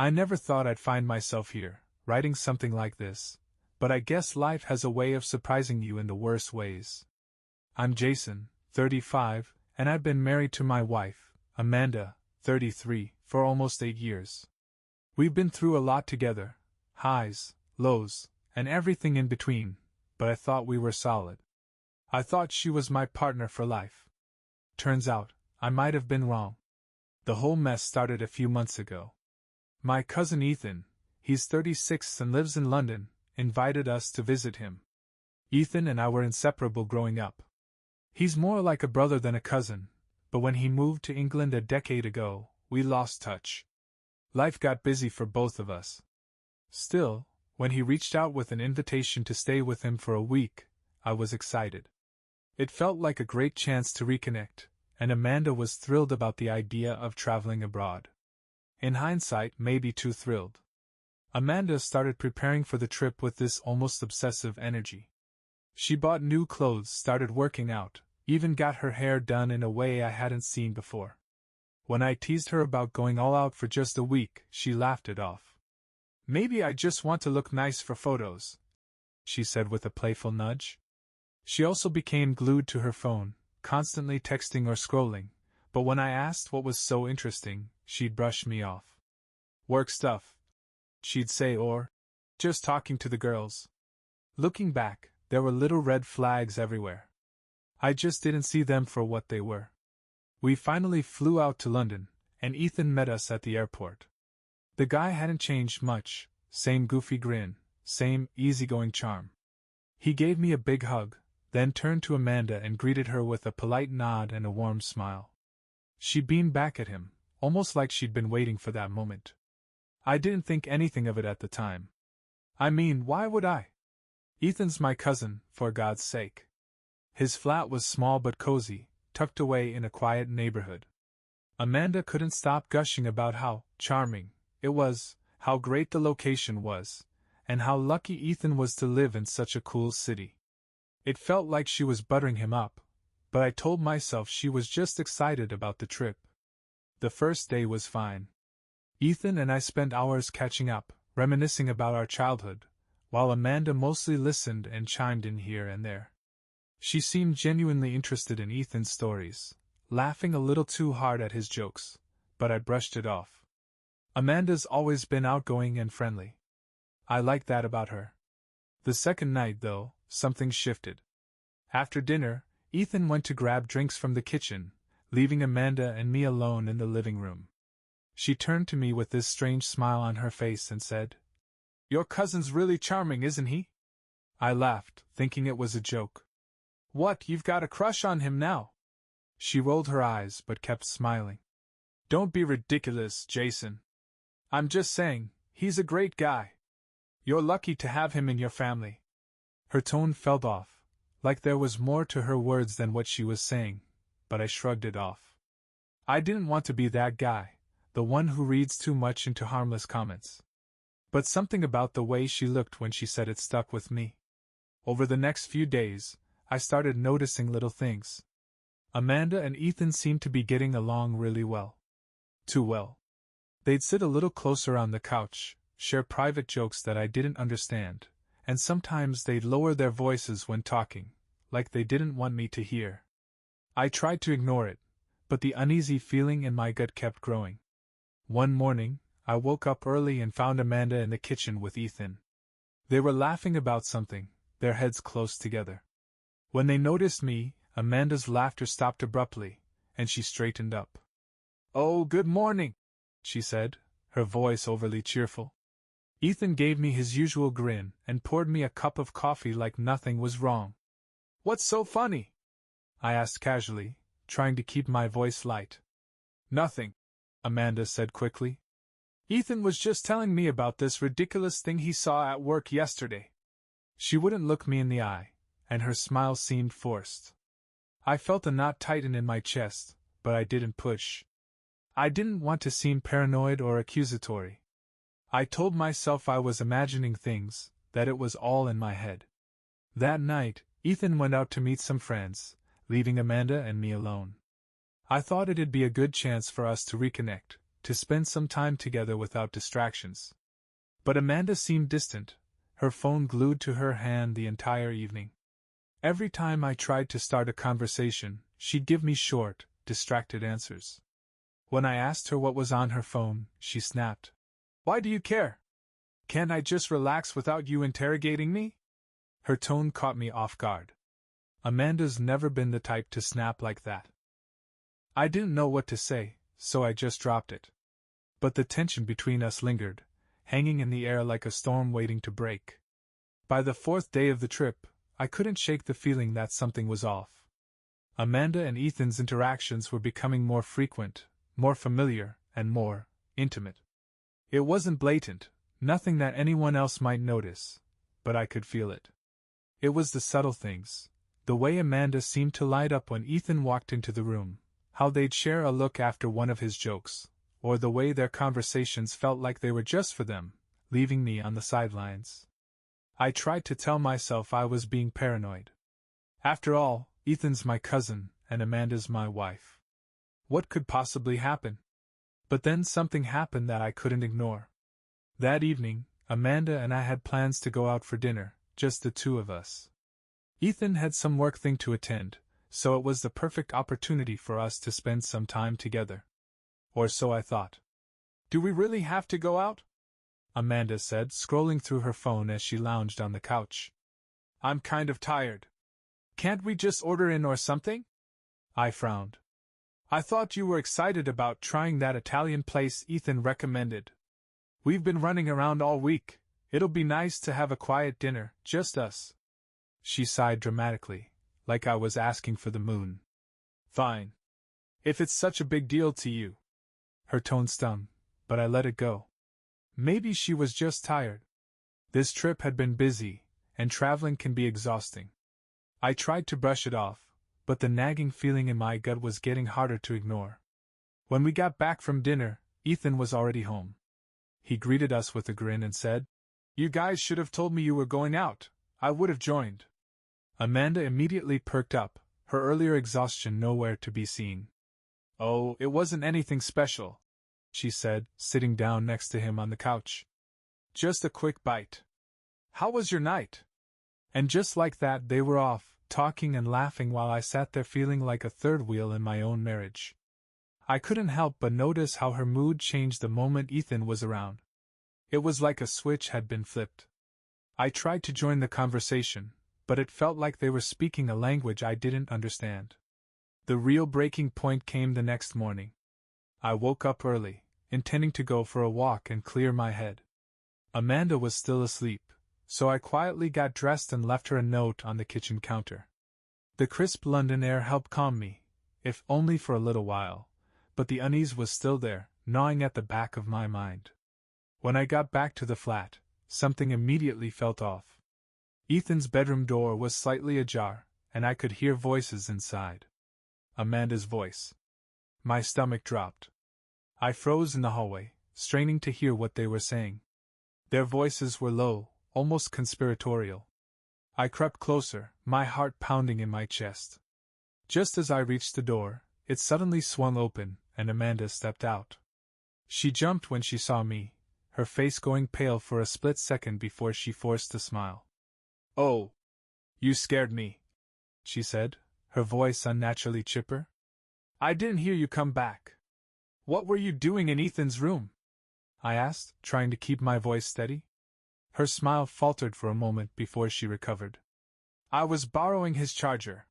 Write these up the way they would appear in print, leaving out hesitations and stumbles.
I never thought I'd find myself here, writing something like this, but I guess life has a way of surprising you in the worst ways. I'm Jason, 35, and I've been married to my wife, Amanda, 33, for almost 8 years. We've been through a lot together, highs, lows, and everything in between, but I thought we were solid. I thought she was my partner for life. Turns out, I might have been wrong. The whole mess started a few months ago. My cousin Ethan, he's 36 and lives in London, invited us to visit him. Ethan and I were inseparable growing up. He's more like a brother than a cousin, but when he moved to England a decade ago, we lost touch. Life got busy for both of us. Still, when he reached out with an invitation to stay with him for a week, I was excited. It felt like a great chance to reconnect, and Amanda was thrilled about the idea of traveling abroad. In hindsight, maybe too thrilled. Amanda started preparing for the trip with this almost obsessive energy. She bought new clothes, started working out, even got her hair done in a way I hadn't seen before. When I teased her about going all out for just a week, she laughed it off. "Maybe I just want to look nice for photos," she said with a playful nudge. She also became glued to her phone, constantly texting or scrolling, but when I asked what was so interesting, she'd brush me off. "Work stuff," she'd say, or "just talking to the girls." Looking back, there were little red flags everywhere. I just didn't see them for what they were. We finally flew out to London, and Ethan met us at the airport. The guy hadn't changed much, same goofy grin, same easygoing charm. He gave me a big hug, then turned to Amanda and greeted her with a polite nod and a warm smile. She beamed back at him, almost like she'd been waiting for that moment. I didn't think anything of it at the time. I mean, why would I? Ethan's my cousin, for God's sake. His flat was small but cozy, tucked away in a quiet neighborhood. Amanda couldn't stop gushing about how charming it was, how great the location was, and how lucky Ethan was to live in such a cool city. It felt like she was buttering him up, but I told myself she was just excited about the trip. The first day was fine. Ethan and I spent hours catching up, reminiscing about our childhood, while Amanda mostly listened and chimed in here and there. She seemed genuinely interested in Ethan's stories, laughing a little too hard at his jokes, but I brushed it off. Amanda's always been outgoing and friendly. I like that about her. The second night, though, something shifted. After dinner, Ethan went to grab drinks from the kitchen, leaving Amanda and me alone in the living room. She turned to me with this strange smile on her face and said, "Your cousin's really charming, isn't he?" I laughed, thinking it was a joke. "What, you've got a crush on him now?" She rolled her eyes but kept smiling. "Don't be ridiculous, Jason. I'm just saying, he's a great guy. You're lucky to have him in your family." Her tone felt off, like there was more to her words than what she was saying, but I shrugged it off. I didn't want to be that guy, the one who reads too much into harmless comments. But something about the way she looked when she said it stuck with me. Over the next few days, I started noticing little things. Amanda and Ethan seemed to be getting along really well. Too well. They'd sit a little closer on the couch, share private jokes that I didn't understand, and sometimes they'd lower their voices when talking, like they didn't want me to hear. I tried to ignore it, but the uneasy feeling in my gut kept growing. One morning, I woke up early and found Amanda in the kitchen with Ethan. They were laughing about something, their heads close together. When they noticed me, Amanda's laughter stopped abruptly, and she straightened up. "Oh, good morning," she said, her voice overly cheerful. Ethan gave me his usual grin and poured me a cup of coffee like nothing was wrong. "What's so funny?" I asked casually, trying to keep my voice light. "Nothing," Amanda said quickly. "Ethan was just telling me about this ridiculous thing he saw at work yesterday." She wouldn't look me in the eye, and her smile seemed forced. I felt a knot tighten in my chest, but I didn't push. I didn't want to seem paranoid or accusatory. I told myself I was imagining things, that it was all in my head. That night, Ethan went out to meet some friends, leaving Amanda and me alone. I thought it'd be a good chance for us to reconnect, to spend some time together without distractions. But Amanda seemed distant, her phone glued to her hand the entire evening. Every time I tried to start a conversation, she'd give me short, distracted answers. When I asked her what was on her phone, she snapped. "Why do you care? Can't I just relax without you interrogating me?" Her tone caught me off guard. Amanda's never been the type to snap like that. I didn't know what to say, so I just dropped it. But the tension between us lingered, hanging in the air like a storm waiting to break. By the fourth day of the trip, I couldn't shake the feeling that something was off. Amanda and Ethan's interactions were becoming more frequent, more familiar, and more intimate. It wasn't blatant, nothing that anyone else might notice, but I could feel it. It was the subtle things, the way Amanda seemed to light up when Ethan walked into the room, how they'd share a look after one of his jokes, or the way their conversations felt like they were just for them, leaving me on the sidelines. I tried to tell myself I was being paranoid. After all, Ethan's my cousin, and Amanda's my wife. What could possibly happen? But then something happened that I couldn't ignore. That evening, Amanda and I had plans to go out for dinner, just the two of us. Ethan had some work thing to attend, so it was the perfect opportunity for us to spend some time together. Or so I thought. "Do we really have to go out?" Amanda said, scrolling through her phone as she lounged on the couch. "I'm kind of tired. Can't we just order in or something?" I frowned. "I thought you were excited about trying that Italian place Ethan recommended. We've been running around all week. It'll be nice to have a quiet dinner, just us." She sighed dramatically, like I was asking for the moon. "Fine. If it's such a big deal to you." Her tone stung, but I let it go. Maybe she was just tired. This trip had been busy, and traveling can be exhausting. I tried to brush it off, but the nagging feeling in my gut was getting harder to ignore. When we got back from dinner, Ethan was already home. He greeted us with a grin and said, "You guys should have told me you were going out. I would have joined." Amanda immediately perked up, her earlier exhaustion nowhere to be seen. "Oh, it wasn't anything special," she said, sitting down next to him on the couch. "Just a quick bite. How was your night?" And just like that they were off, talking and laughing while I sat there feeling like a third wheel in my own marriage. I couldn't help but notice how her mood changed the moment Ethan was around. It was like a switch had been flipped. I tried to join the conversation, but it felt like they were speaking a language I didn't understand. The real breaking point came the next morning. I woke up early, intending to go for a walk and clear my head. Amanda was still asleep, so I quietly got dressed and left her a note on the kitchen counter. The crisp London air helped calm me, if only for a little while, but the unease was still there, gnawing at the back of my mind. When I got back to the flat, something immediately felt off. Ethan's bedroom door was slightly ajar, and I could hear voices inside. Amanda's voice. My stomach dropped. I froze in the hallway, straining to hear what they were saying. Their voices were low, almost conspiratorial. I crept closer, my heart pounding in my chest. Just as I reached the door, it suddenly swung open, and Amanda stepped out. She jumped when she saw me, her face going pale for a split second before she forced a smile. "Oh, you scared me," she said, her voice unnaturally chipper. "I didn't hear you come back. What were you doing in Ethan's room?" I asked, trying to keep my voice steady. Her smile faltered for a moment before she recovered. "I was borrowing his charger.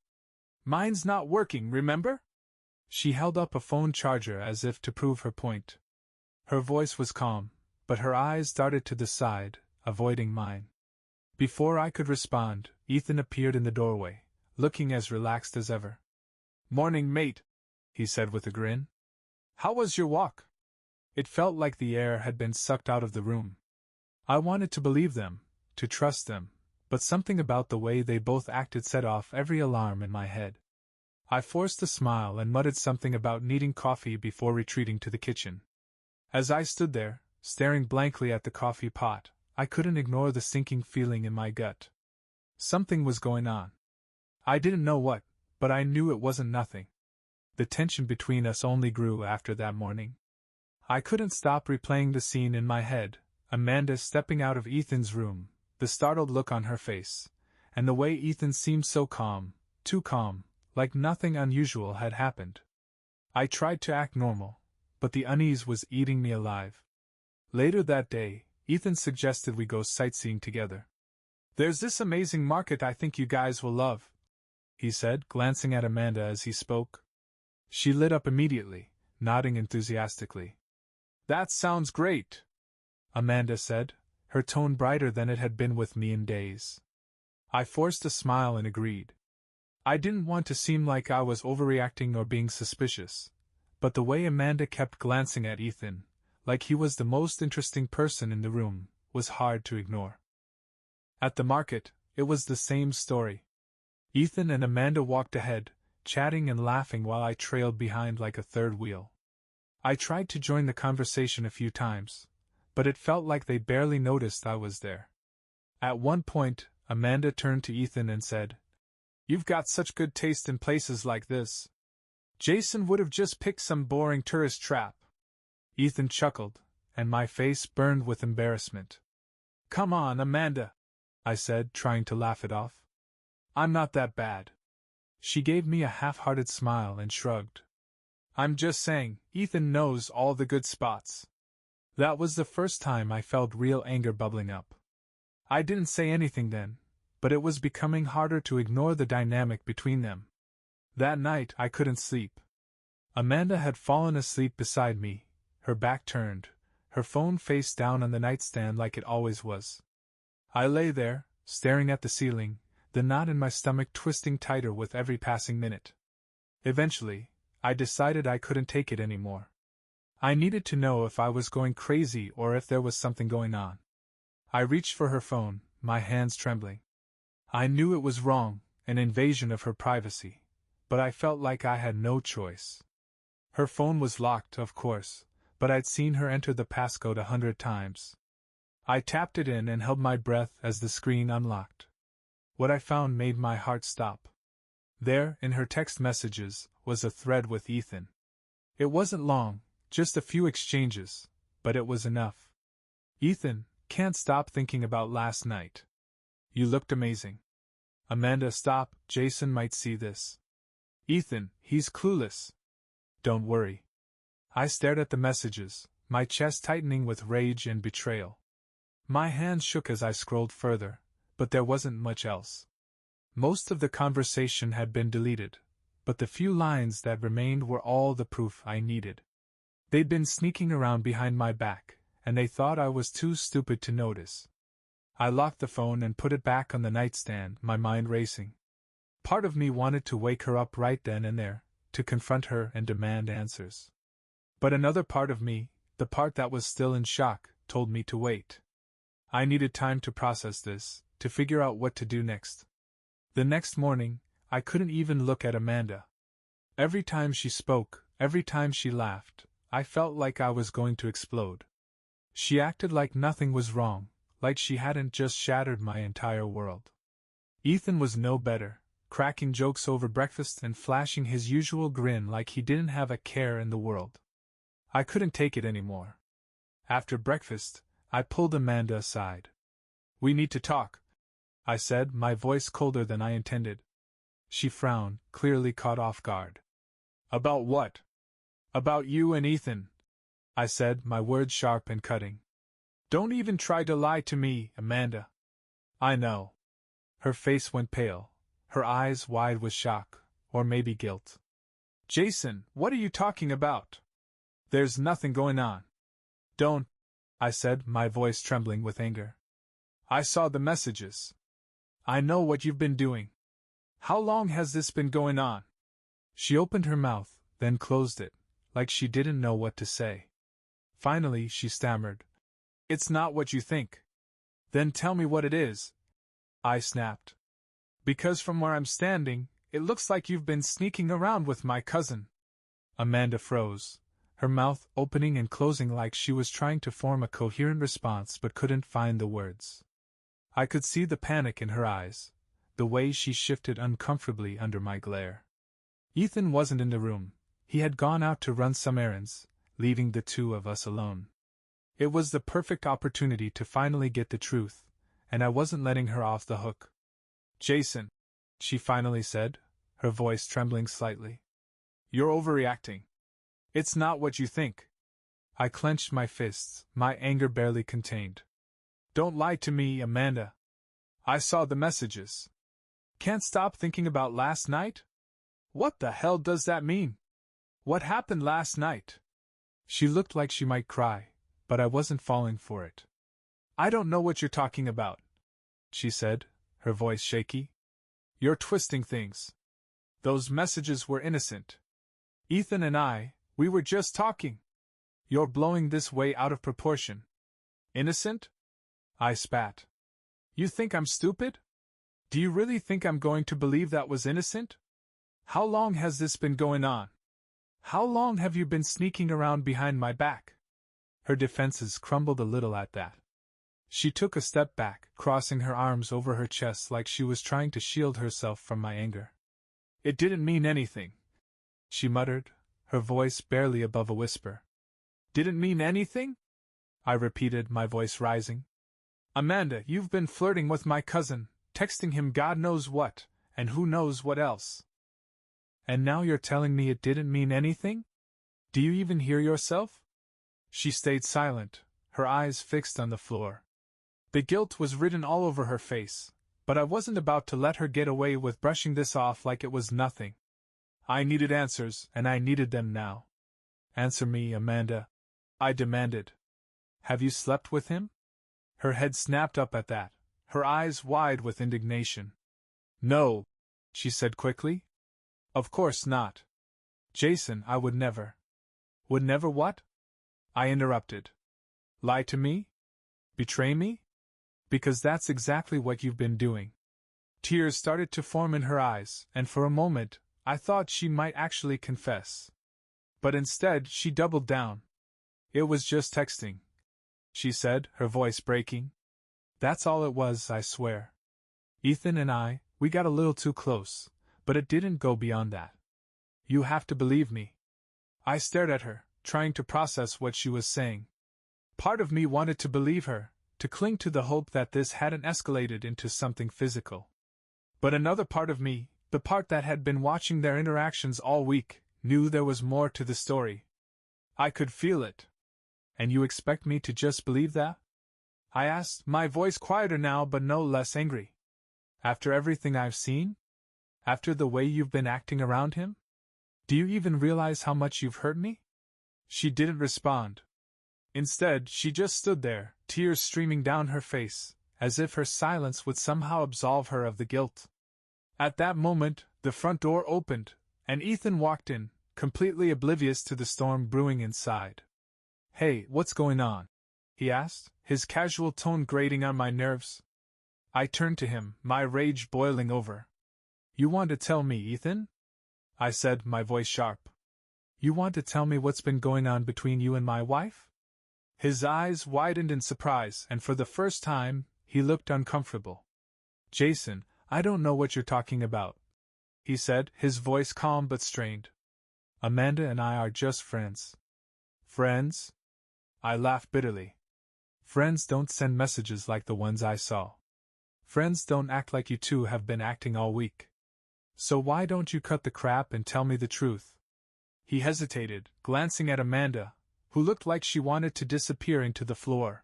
Mine's not working, remember?" She held up a phone charger as if to prove her point. Her voice was calm, but her eyes darted to the side, avoiding mine. Before I could respond, Ethan appeared in the doorway, looking as relaxed as ever. "Morning, mate," he said with a grin. "How was your walk?" It felt like the air had been sucked out of the room. I wanted to believe them, to trust them, but something about the way they both acted set off every alarm in my head. I forced a smile and muttered something about needing coffee before retreating to the kitchen. As I stood there, staring blankly at the coffee pot, I couldn't ignore the sinking feeling in my gut. Something was going on. I didn't know what, but I knew it wasn't nothing. The tension between us only grew after that morning. I couldn't stop replaying the scene in my head, Amanda stepping out of Ethan's room, the startled look on her face, and the way Ethan seemed so calm, too calm, like nothing unusual had happened. I tried to act normal, but the unease was eating me alive. Later that day, Ethan suggested we go sightseeing together. "There's this amazing market I think you guys will love," he said, glancing at Amanda as he spoke. She lit up immediately, nodding enthusiastically. "That sounds great," Amanda said, her tone brighter than it had been with me in days. I forced a smile and agreed. I didn't want to seem like I was overreacting or being suspicious, but the way Amanda kept glancing at Ethan, like he was the most interesting person in the room, was hard to ignore. At the market, it was the same story. Ethan and Amanda walked ahead, chatting and laughing while I trailed behind like a third wheel. I tried to join the conversation a few times, but it felt like they barely noticed I was there. At one point, Amanda turned to Ethan and said, "You've got such good taste in places like this. Jason would have just picked some boring tourist trap." Ethan chuckled, and my face burned with embarrassment. "Come on, Amanda," I said, trying to laugh it off. "I'm not that bad." She gave me a half-hearted smile and shrugged. "I'm just saying, Ethan knows all the good spots." That was the first time I felt real anger bubbling up. I didn't say anything then, but it was becoming harder to ignore the dynamic between them. That night I couldn't sleep. Amanda had fallen asleep beside me, her back turned, her phone face down on the nightstand like it always was. I lay there, staring at the ceiling, the knot in my stomach twisting tighter with every passing minute. Eventually, I decided I couldn't take it anymore. I needed to know if I was going crazy or if there was something going on. I reached for her phone, my hands trembling. I knew it was wrong, an invasion of her privacy, but I felt like I had no choice. Her phone was locked, of course, but I'd seen her enter the passcode 100 times. I tapped it in and held my breath as the screen unlocked. What I found made my heart stop. There, in her text messages, was a thread with Ethan. It wasn't long, just a few exchanges, but it was enough. "Ethan, can't stop thinking about last night. You looked amazing." "Amanda, stop, Jason might see this." "Ethan, he's clueless." "Don't worry." I stared at the messages, my chest tightening with rage and betrayal. My hands shook as I scrolled further, but there wasn't much else. Most of the conversation had been deleted, but the few lines that remained were all the proof I needed. They'd been sneaking around behind my back, and they thought I was too stupid to notice. I locked the phone and put it back on the nightstand, my mind racing. Part of me wanted to wake her up right then and there, to confront her and demand answers. But another part of me, the part that was still in shock, told me to wait. I needed time to process this, to figure out what to do next. The next morning, I couldn't even look at Amanda. Every time she spoke, every time she laughed, I felt like I was going to explode. She acted like nothing was wrong, like she hadn't just shattered my entire world. Ethan was no better, cracking jokes over breakfast and flashing his usual grin like he didn't have a care in the world. I couldn't take it anymore. After breakfast, I pulled Amanda aside. "We need to talk," I said, my voice colder than I intended. She frowned, clearly caught off guard. "About what?" "About you and Ethan," I said, my words sharp and cutting. "Don't even try to lie to me, Amanda." "I know." Her face went pale, her eyes wide with shock, or maybe guilt. "Jason, what are you talking about? There's nothing going on." "Don't," I said, my voice trembling with anger. "I saw the messages. I know what you've been doing. How long has this been going on?" She opened her mouth, then closed it, like she didn't know what to say. Finally, she stammered, "It's not what you think." "Then tell me what it is," I snapped. "Because from where I'm standing, it looks like you've been sneaking around with my cousin." Amanda froze, her mouth opening and closing like she was trying to form a coherent response but couldn't find the words. I could see the panic in her eyes, the way she shifted uncomfortably under my glare. Ethan wasn't in the room. He had gone out to run some errands, leaving the two of us alone. It was the perfect opportunity to finally get the truth, and I wasn't letting her off the hook. Jason, she finally said, her voice trembling slightly. You're overreacting. It's not what you think. I clenched my fists, my anger barely contained. Don't lie to me, Amanda. I saw the messages. Can't stop thinking about last night? What the hell does that mean? What happened last night? She looked like she might cry, but I wasn't falling for it. I don't know what you're talking about, she said, her voice shaky. You're twisting things. Those messages were innocent. Ethan and we were just talking. You're blowing this way out of proportion. Innocent? I spat. You think I'm stupid? Do you really think I'm going to believe that was innocent? How long has this been going on? How long have you been sneaking around behind my back? Her defenses crumbled a little at that. She took a step back, crossing her arms over her chest like she was trying to shield herself from my anger. It didn't mean anything, she muttered, her voice barely above a whisper. Didn't mean anything? I repeated, my voice rising. Amanda, you've been flirting with my cousin, texting him God knows what, and who knows what else. And now you're telling me it didn't mean anything? Do you even hear yourself? She stayed silent, her eyes fixed on the floor. The guilt was written all over her face, but I wasn't about to let her get away with brushing this off like it was nothing. I needed answers, and I needed them now. Answer me, Amanda, I demanded. Have you slept with him? Her head snapped up at that, her eyes wide with indignation. No, she said quickly. Of course not. Jason, I would never. Would never what? I interrupted. Lie to me? Betray me? Because that's exactly what you've been doing. Tears started to form in her eyes, and for a moment, I thought she might actually confess. But instead, she doubled down. It was just texting, she said, her voice breaking. That's all it was, I swear. Ethan and we got a little too close, but it didn't go beyond that. You have to believe me. I stared at her, trying to process what she was saying. Part of me wanted to believe her, to cling to the hope that this hadn't escalated into something physical. But another part of me, the part that had been watching their interactions all week, knew there was more to the story. I could feel it. And you expect me to just believe that? I asked, my voice quieter now but no less angry. After everything I've seen? After the way you've been acting around him? Do you even realize how much you've hurt me? She didn't respond. Instead, she just stood there, tears streaming down her face, as if her silence would somehow absolve her of the guilt. At that moment, the front door opened, and Ethan walked in, completely oblivious to the storm brewing inside. Hey, what's going on? He asked, his casual tone grating on my nerves. I turned to him, my rage boiling over. You want to tell me, Ethan? I said, my voice sharp. You want to tell me what's been going on between you and my wife? His eyes widened in surprise, and for the first time, he looked uncomfortable. Jason, I don't know what you're talking about, he said, his voice calm but strained. Amanda and I are just friends. Friends? I laughed bitterly. Friends don't send messages like the ones I saw. Friends don't act like you two have been acting all week. So why don't you cut the crap and tell me the truth? He hesitated, glancing at Amanda, who looked like she wanted to disappear into the floor.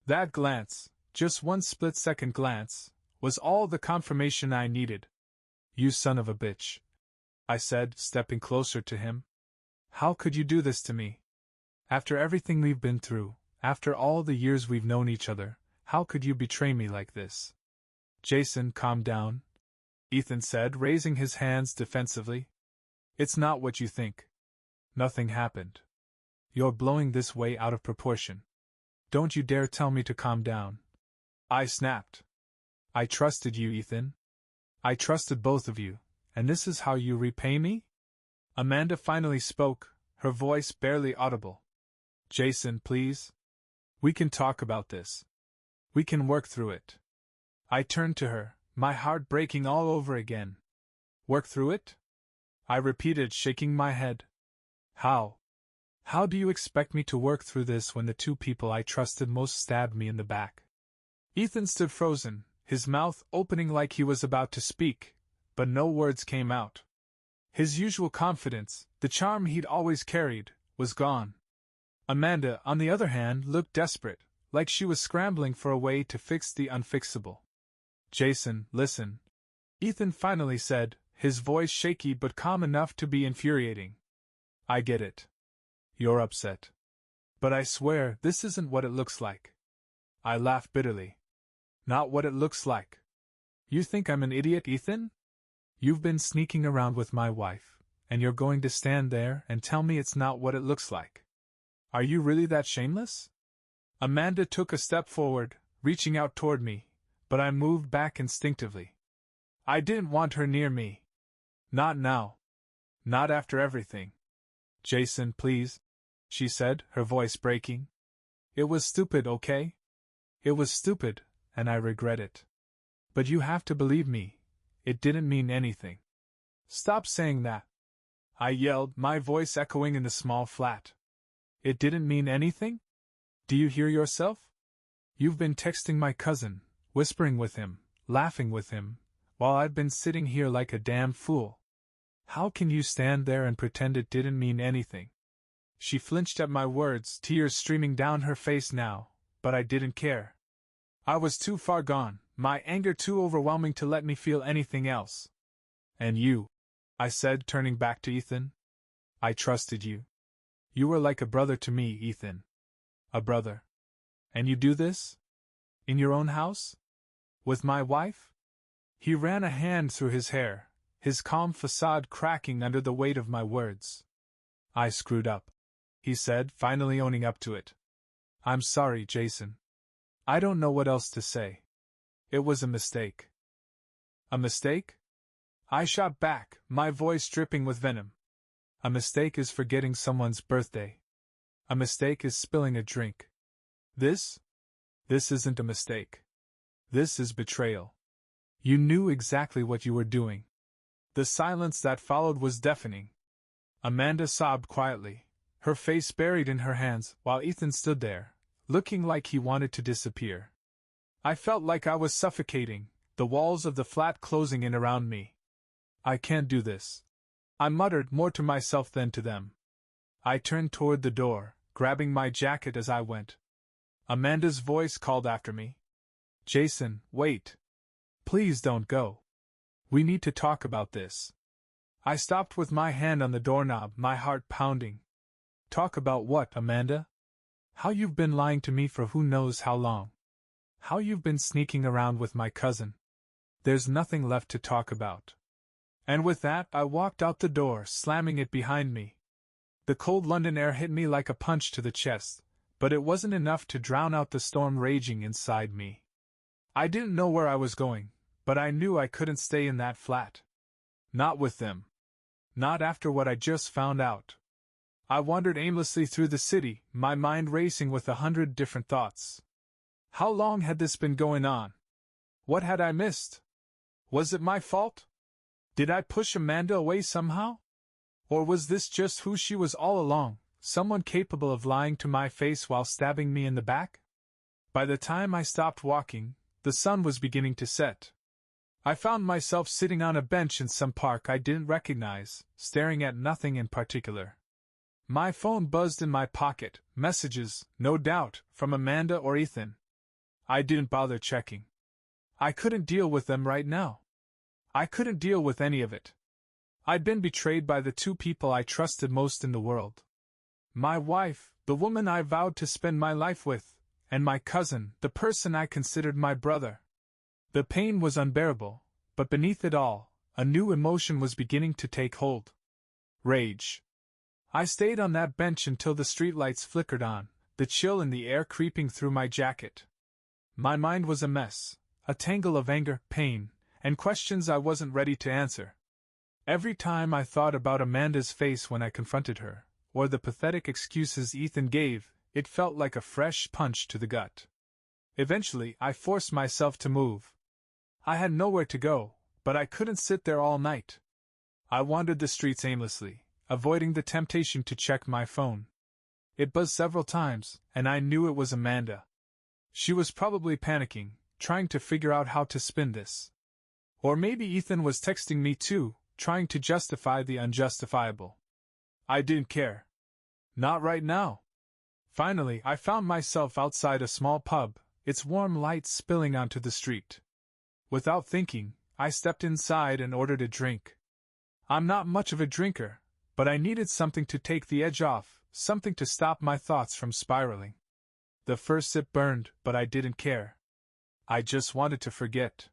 That glance, just one split-second glance, was all the confirmation I needed. You son of a bitch, I said, stepping closer to him. How could you do this to me? After everything we've been through, after all the years we've known each other, how could you betray me like this? Jason, calm down, Ethan said, raising his hands defensively. It's not what you think. Nothing happened. You're blowing this way out of proportion. Don't you dare tell me to calm down. I snapped. I trusted you, Ethan. I trusted both of you, and this is how you repay me? Amanda finally spoke, her voice barely audible. Jason, please. We can talk about this. We can work through it. I turned to her, my heart breaking all over again. Work through it? I repeated, shaking my head. How? How do you expect me to work through this when the two people I trusted most stabbed me in the back? Ethan stood frozen, his mouth opening like he was about to speak, but no words came out. His usual confidence, the charm he'd always carried, was gone. Amanda, on the other hand, looked desperate, like she was scrambling for a way to fix the unfixable. Jason, listen, Ethan finally said, his voice shaky but calm enough to be infuriating. I get it. You're upset. But I swear this isn't what it looks like. I laughed bitterly. Not what it looks like. You think I'm an idiot, Ethan? You've been sneaking around with my wife, and you're going to stand there and tell me it's not what it looks like. Are you really that shameless? Amanda took a step forward, reaching out toward me, but I moved back instinctively. I didn't want her near me. Not now. Not after everything. Jason, please, she said, her voice breaking. It was stupid, okay? It was stupid, and I regret it. But you have to believe me. It didn't mean anything. Stop saying that, I yelled, my voice echoing in the small flat. It didn't mean anything? Do you hear yourself? You've been texting my cousin, whispering with him, laughing with him, while I've been sitting here like a damn fool. How can you stand there and pretend it didn't mean anything? She flinched at my words, tears streaming down her face now, but I didn't care. I was too far gone, my anger too overwhelming to let me feel anything else. And you, I said, turning back to Ethan. I trusted you. You were like a brother to me, Ethan. A brother. And you do this? In your own house? With my wife? He ran a hand through his hair, his calm facade cracking under the weight of my words. I screwed up, he said, finally owning up to it. I'm sorry, Jason. I don't know what else to say. It was a mistake. A mistake? I shot back, my voice dripping with venom. A mistake is forgetting someone's birthday. A mistake is spilling a drink. This isn't a mistake. This is betrayal. You knew exactly what you were doing. The silence that followed was deafening. Amanda sobbed quietly, her face buried in her hands, while Ethan stood there, looking like he wanted to disappear. I felt like I was suffocating, the walls of the flat closing in around me. I can't do this, I muttered, more to myself than to them. I turned toward the door, grabbing my jacket as I went. Amanda's voice called after me. Jason, wait. Please don't go. We need to talk about this. I stopped with my hand on the doorknob, my heart pounding. Talk about what, Amanda? How you've been lying to me for who knows how long. How you've been sneaking around with my cousin. There's nothing left to talk about. And with that, I walked out the door, slamming it behind me. The cold London air hit me like a punch to the chest, but it wasn't enough to drown out the storm raging inside me. I didn't know where I was going, but I knew I couldn't stay in that flat. Not with them. Not after what I just found out. I wandered aimlessly through the city, my mind racing with 100 different thoughts. How long had this been going on? What had I missed? Was it my fault? Did I push Amanda away somehow? Or was this just who she was all along, someone capable of lying to my face while stabbing me in the back? By the time I stopped walking, the sun was beginning to set. I found myself sitting on a bench in some park I didn't recognize, staring at nothing in particular. My phone buzzed in my pocket, messages, no doubt, from Amanda or Ethan. I didn't bother checking. I couldn't deal with them right now. I couldn't deal with any of it. I'd been betrayed by the two people I trusted most in the world. My wife, the woman I vowed to spend my life with, and my cousin, the person I considered my brother. The pain was unbearable, but beneath it all, a new emotion was beginning to take hold. Rage. I stayed on that bench until the streetlights flickered on, the chill in the air creeping through my jacket. My mind was a mess, a tangle of anger, pain, and questions I wasn't ready to answer. Every time I thought about Amanda's face when I confronted her, or the pathetic excuses Ethan gave, it felt like a fresh punch to the gut. Eventually, I forced myself to move. I had nowhere to go, but I couldn't sit there all night. I wandered the streets aimlessly, avoiding the temptation to check my phone. It buzzed several times, and I knew it was Amanda. She was probably panicking, trying to figure out how to spin this. Or maybe Ethan was texting me too, trying to justify the unjustifiable. I didn't care. Not right now. Finally, I found myself outside a small pub, its warm light spilling onto the street. Without thinking, I stepped inside and ordered a drink. I'm not much of a drinker, but I needed something to take the edge off, something to stop my thoughts from spiraling. The first sip burned, but I didn't care. I just wanted to forget.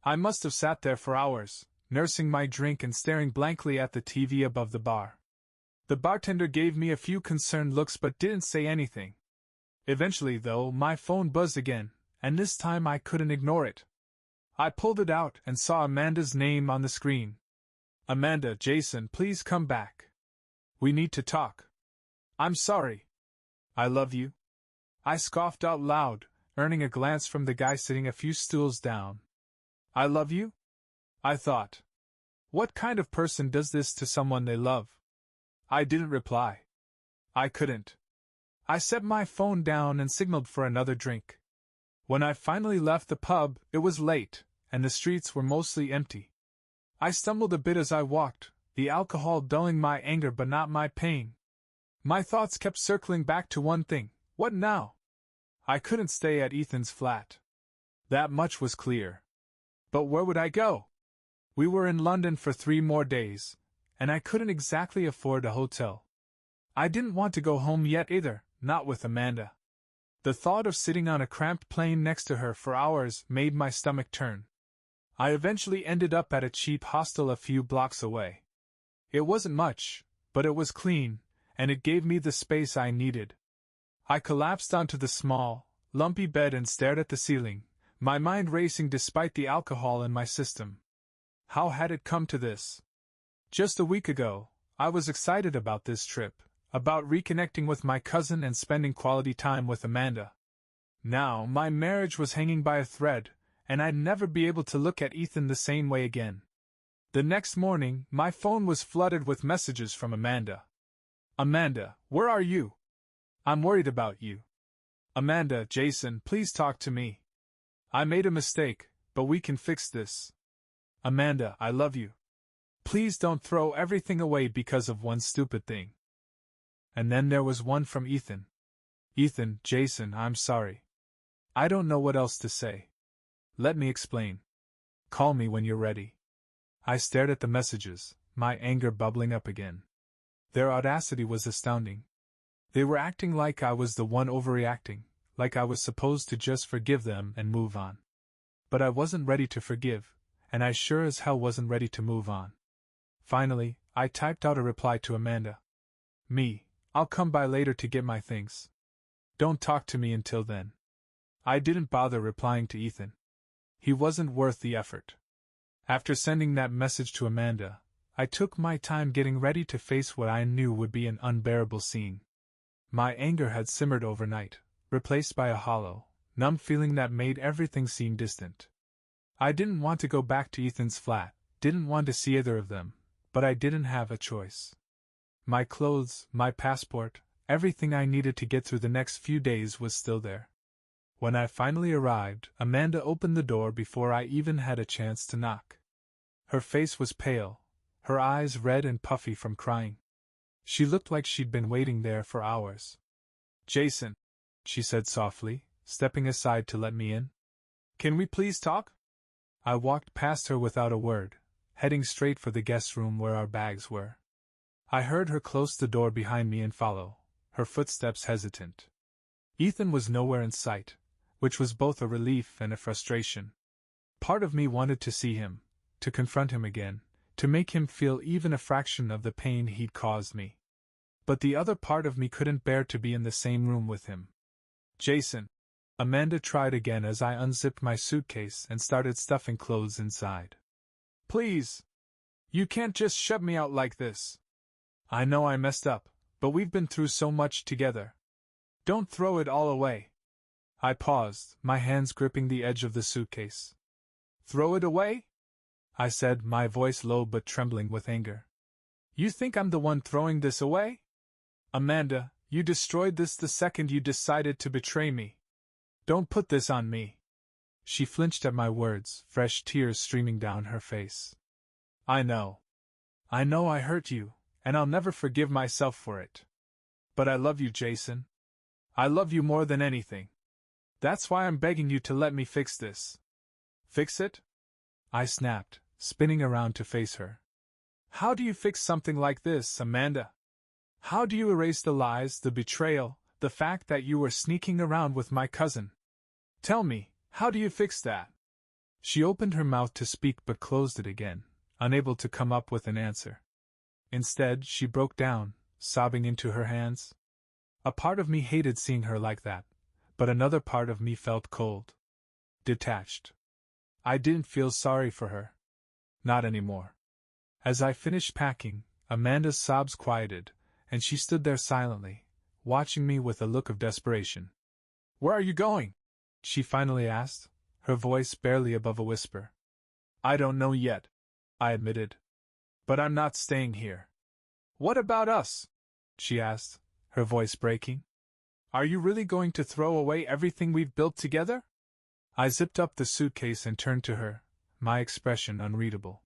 I must have sat there for hours, nursing my drink and staring blankly at the TV above the bar. The bartender gave me a few concerned looks but didn't say anything. Eventually, though, my phone buzzed again, and this time I couldn't ignore it. I pulled it out and saw Amanda's name on the screen. Amanda, Jason, please come back. We need to talk. I'm sorry. I love you. I scoffed out loud, earning a glance from the guy sitting a few stools down. I love you? I thought. What kind of person does this to someone they love? I didn't reply. I couldn't. I set my phone down and signaled for another drink. When I finally left the pub, it was late, and the streets were mostly empty. I stumbled a bit as I walked, the alcohol dulling my anger but not my pain. My thoughts kept circling back to one thing: what now? I couldn't stay at Ethan's flat. That much was clear. But where would I go? We were in London for 3 more days, and I couldn't exactly afford a hotel. I didn't want to go home yet either, not with Amanda. The thought of sitting on a cramped plane next to her for hours made my stomach turn. I eventually ended up at a cheap hostel a few blocks away. It wasn't much, but it was clean, and it gave me the space I needed. I collapsed onto the small, lumpy bed and stared at the ceiling, my mind racing despite the alcohol in my system. How had it come to this? Just a week ago, I was excited about this trip, about reconnecting with my cousin and spending quality time with Amanda. Now, my marriage was hanging by a thread, and I'd never be able to look at Ethan the same way again. The next morning, my phone was flooded with messages from Amanda. Amanda, where are you? I'm worried about you. Amanda, Jason, please talk to me. I made a mistake, but we can fix this. Amanda, I love you. Please don't throw everything away because of one stupid thing. And then there was one from Ethan. Ethan, Jason, I'm sorry. I don't know what else to say. Let me explain. Call me when you're ready. I stared at the messages, my anger bubbling up again. Their audacity was astounding. They were acting like I was the one overreacting, like I was supposed to just forgive them and move on. But I wasn't ready to forgive, and I sure as hell wasn't ready to move on. Finally, I typed out a reply to Amanda. Me, I'll come by later to get my things. Don't talk to me until then. I didn't bother replying to Ethan. He wasn't worth the effort. After sending that message to Amanda, I took my time getting ready to face what I knew would be an unbearable scene. My anger had simmered overnight, replaced by a hollow, numb feeling that made everything seem distant. I didn't want to go back to Ethan's flat, didn't want to see either of them, but I didn't have a choice. My clothes, my passport, everything I needed to get through the next few days was still there. When I finally arrived, Amanda opened the door before I even had a chance to knock. Her face was pale, her eyes red and puffy from crying. She looked like she'd been waiting there for hours. Jason, she said softly, stepping aside to let me in. Can we please talk? I walked past her without a word, heading straight for the guest room where our bags were. I heard her close the door behind me and follow, her footsteps hesitant. Ethan was nowhere in sight, which was both a relief and a frustration. Part of me wanted to see him, to confront him again, to make him feel even a fraction of the pain he'd caused me. But the other part of me couldn't bear to be in the same room with him. Jason, Amanda tried again as I unzipped my suitcase and started stuffing clothes inside. Please! You can't just shove me out like this. I know I messed up, but we've been through so much together. Don't throw it all away. I paused, my hands gripping the edge of the suitcase. Throw it away? I said, my voice low but trembling with anger. You think I'm the one throwing this away? Amanda, You destroyed this the second you decided to betray me. Don't put this on me. She flinched at my words, fresh tears streaming down her face. I know I hurt you, and I'll never forgive myself for it. But I love you, Jason. I love you more than anything. That's why I'm begging you to let me fix this. Fix it? I snapped, spinning around to face her. How do you fix something like this, Amanda? How do you erase the lies, the betrayal, the fact that you were sneaking around with my cousin? Tell me, how do you fix that? She opened her mouth to speak but closed it again, unable to come up with an answer. Instead, she broke down, sobbing into her hands. A part of me hated seeing her like that, but another part of me felt cold. Detached. I didn't feel sorry for her. Not anymore. As I finished packing, Amanda's sobs quieted, and she stood there silently, watching me with a look of desperation. Where are you going? She finally asked, her voice barely above a whisper. I don't know yet, I admitted. But I'm not staying here. What about us? She asked, her voice breaking. Are you really going to throw away everything we've built together? I zipped up the suitcase and turned to her, my expression unreadable.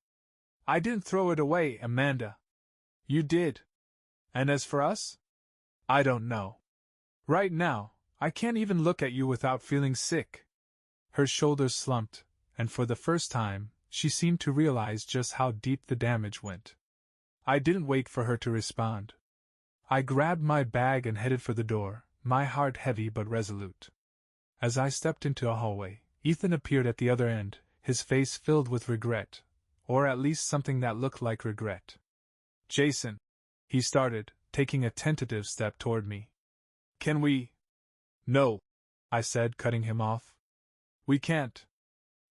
I didn't throw it away, Amanda. You did. And as for us? I don't know. Right now, I can't even look at you without feeling sick. Her shoulders slumped, and for the first time, she seemed to realize just how deep the damage went. I didn't wait for her to respond. I grabbed my bag and headed for the door, my heart heavy but resolute. As I stepped into a hallway, Ethan appeared at the other end, his face filled with regret, or at least something that looked like regret. Jason, he started, taking a tentative step toward me. Can we? No, I said, cutting him off. We can't.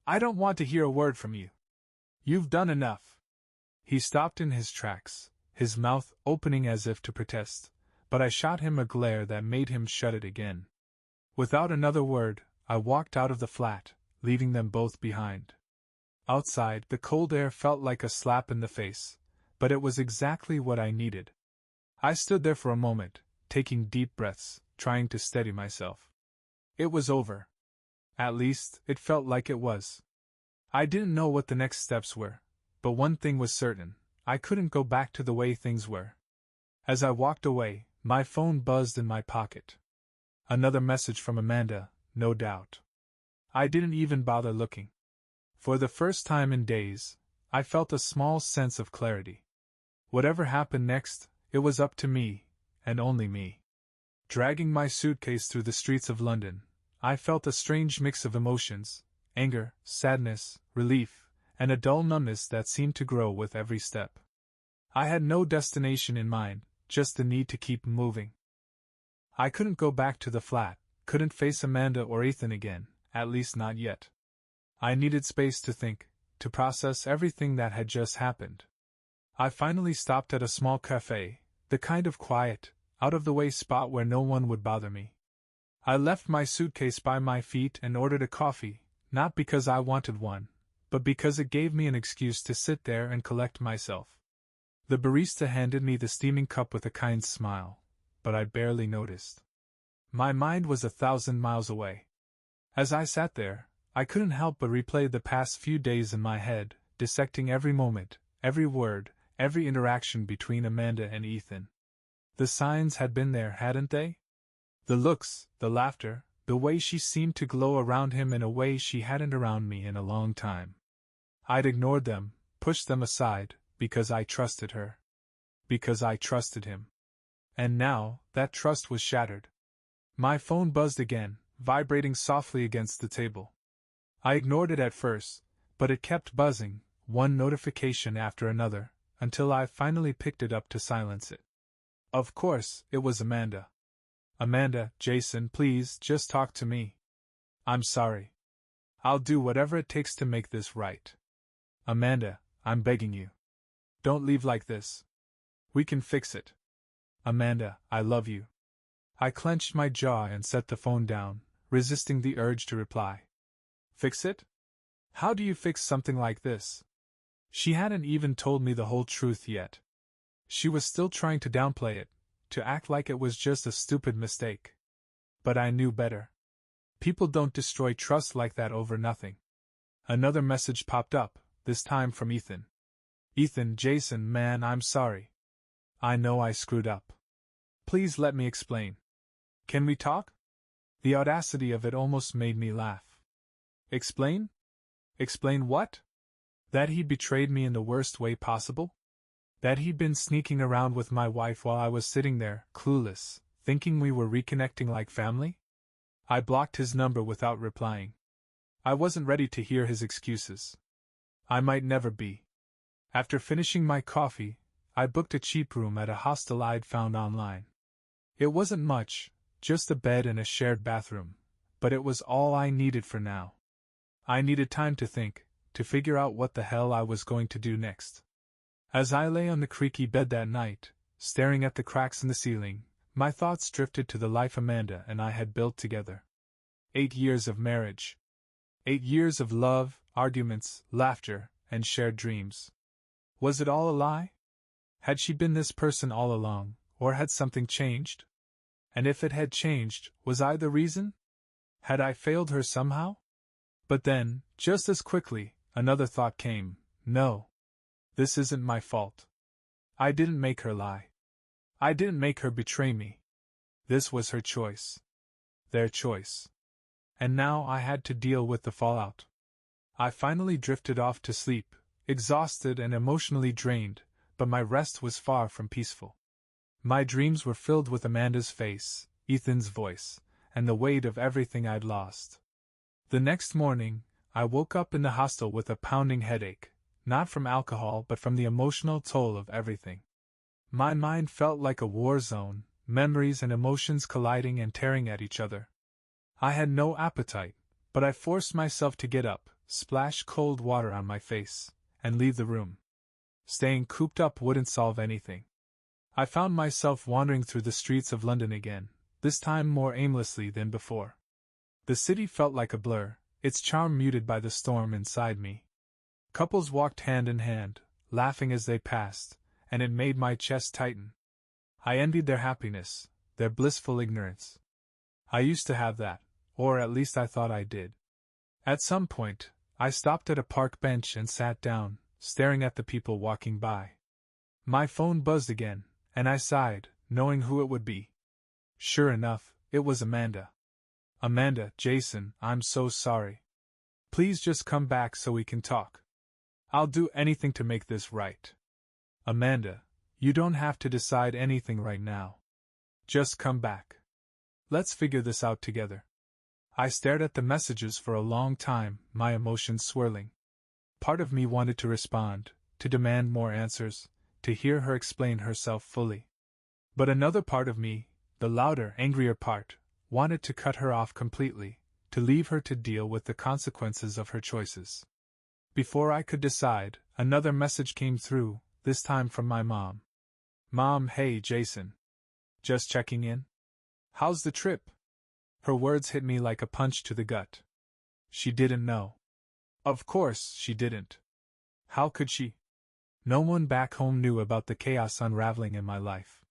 I don't want to hear a word from you. You've done enough. He stopped in his tracks, his mouth opening as if to protest, but I shot him a glare that made him shut it again. Without another word, I walked out of the flat, leaving them both behind. Outside, the cold air felt like a slap in the face, but it was exactly what I needed. I stood there for a moment, taking deep breaths, trying to steady myself. It was over. At least, it felt like it was. I didn't know what the next steps were, but one thing was certain, I couldn't go back to the way things were. As I walked away, my phone buzzed in my pocket. Another message from Amanda, no doubt. I didn't even bother looking. For the first time in days, I felt a small sense of clarity. Whatever happened next, it was up to me, and only me. Dragging my suitcase through the streets of London, I felt a strange mix of emotions, anger, sadness, relief, and a dull numbness that seemed to grow with every step. I had no destination in mind, just the need to keep moving. I couldn't go back to the flat, couldn't face Amanda or Ethan again, at least not yet. I needed space to think, to process everything that had just happened. I finally stopped at a small cafe, the kind of quiet, out-of-the-way spot where no one would bother me. I left my suitcase by my feet and ordered a coffee, not because I wanted one, but because it gave me an excuse to sit there and collect myself. The barista handed me the steaming cup with a kind smile, but I barely noticed. My mind was 1,000 miles away. As I sat there, I couldn't help but replay the past few days in my head, dissecting every moment, every word, every interaction between Amanda and Ethan. The signs had been there, hadn't they? The looks, the laughter, the way she seemed to glow around him in a way she hadn't around me in a long time. I'd ignored them, pushed them aside, because I trusted her. Because I trusted him. And now, that trust was shattered. My phone buzzed again, vibrating softly against the table. I ignored it at first, but it kept buzzing, one notification after another, until I finally picked it up to silence it. Of course, it was Amanda. Amanda, Jason, please, just talk to me. I'm sorry. I'll do whatever it takes to make this right. Amanda, I'm begging you. Don't leave like this. We can fix it. Amanda, I love you. I clenched my jaw and set the phone down, resisting the urge to reply. Fix it? How do you fix something like this? She hadn't even told me the whole truth yet. She was still trying to downplay it, to act like it was just a stupid mistake. But I knew better. People don't destroy trust like that over nothing. Another message popped up, this time from Ethan. Ethan, Jason, man, I'm sorry. I know I screwed up. Please let me explain. Can we talk? The audacity of it almost made me laugh. Explain? Explain what? That he betrayed me in the worst way possible? That he'd been sneaking around with my wife while I was sitting there, clueless, thinking we were reconnecting like family? I blocked his number without replying. I wasn't ready to hear his excuses. I might never be. After finishing my coffee, I booked a cheap room at a hostel I'd found online. It wasn't much, just a bed and a shared bathroom, but it was all I needed for now. I needed time to think, to figure out what the hell I was going to do next. As I lay on the creaky bed that night, staring at the cracks in the ceiling, my thoughts drifted to the life Amanda and I had built together. 8 years of marriage. 8 years of love, arguments, laughter, and shared dreams. Was it all a lie? Had she been this person all along, or had something changed? And if it had changed, was I the reason? Had I failed her somehow? But then, just as quickly, another thought came. No. This isn't my fault. I didn't make her lie. I didn't make her betray me. This was her choice. Their choice. And now I had to deal with the fallout. I finally drifted off to sleep, exhausted and emotionally drained, but my rest was far from peaceful. My dreams were filled with Amanda's face, Ethan's voice, and the weight of everything I'd lost. The next morning, I woke up in the hostel with a pounding headache, not from alcohol but from the emotional toll of everything. My mind felt like a war zone, memories and emotions colliding and tearing at each other. I had no appetite, but I forced myself to get up, splash cold water on my face, and leave the room. Staying cooped up wouldn't solve anything. I found myself wandering through the streets of London again, this time more aimlessly than before. The city felt like a blur, its charm muted by the storm inside me. Couples walked hand in hand, laughing as they passed, and it made my chest tighten. I envied their happiness, their blissful ignorance. I used to have that, or at least I thought I did. At some point, I stopped at a park bench and sat down, staring at the people walking by. My phone buzzed again, and I sighed, knowing who it would be. Sure enough, it was Amanda. Amanda, Jason, I'm so sorry. Please just come back so we can talk. I'll do anything to make this right. Amanda, you don't have to decide anything right now. Just come back. Let's figure this out together. I stared at the messages for a long time, my emotions swirling. Part of me wanted to respond, to demand more answers, to hear her explain herself fully. But another part of me, the louder, angrier part, wanted to cut her off completely, to leave her to deal with the consequences of her choices. Before I could decide, another message came through, this time from my mom. Mom, hey Jason. Just checking in? How's the trip? Her words hit me like a punch to the gut. She didn't know. Of course she didn't. How could she? No one back home knew about the chaos unraveling in my life.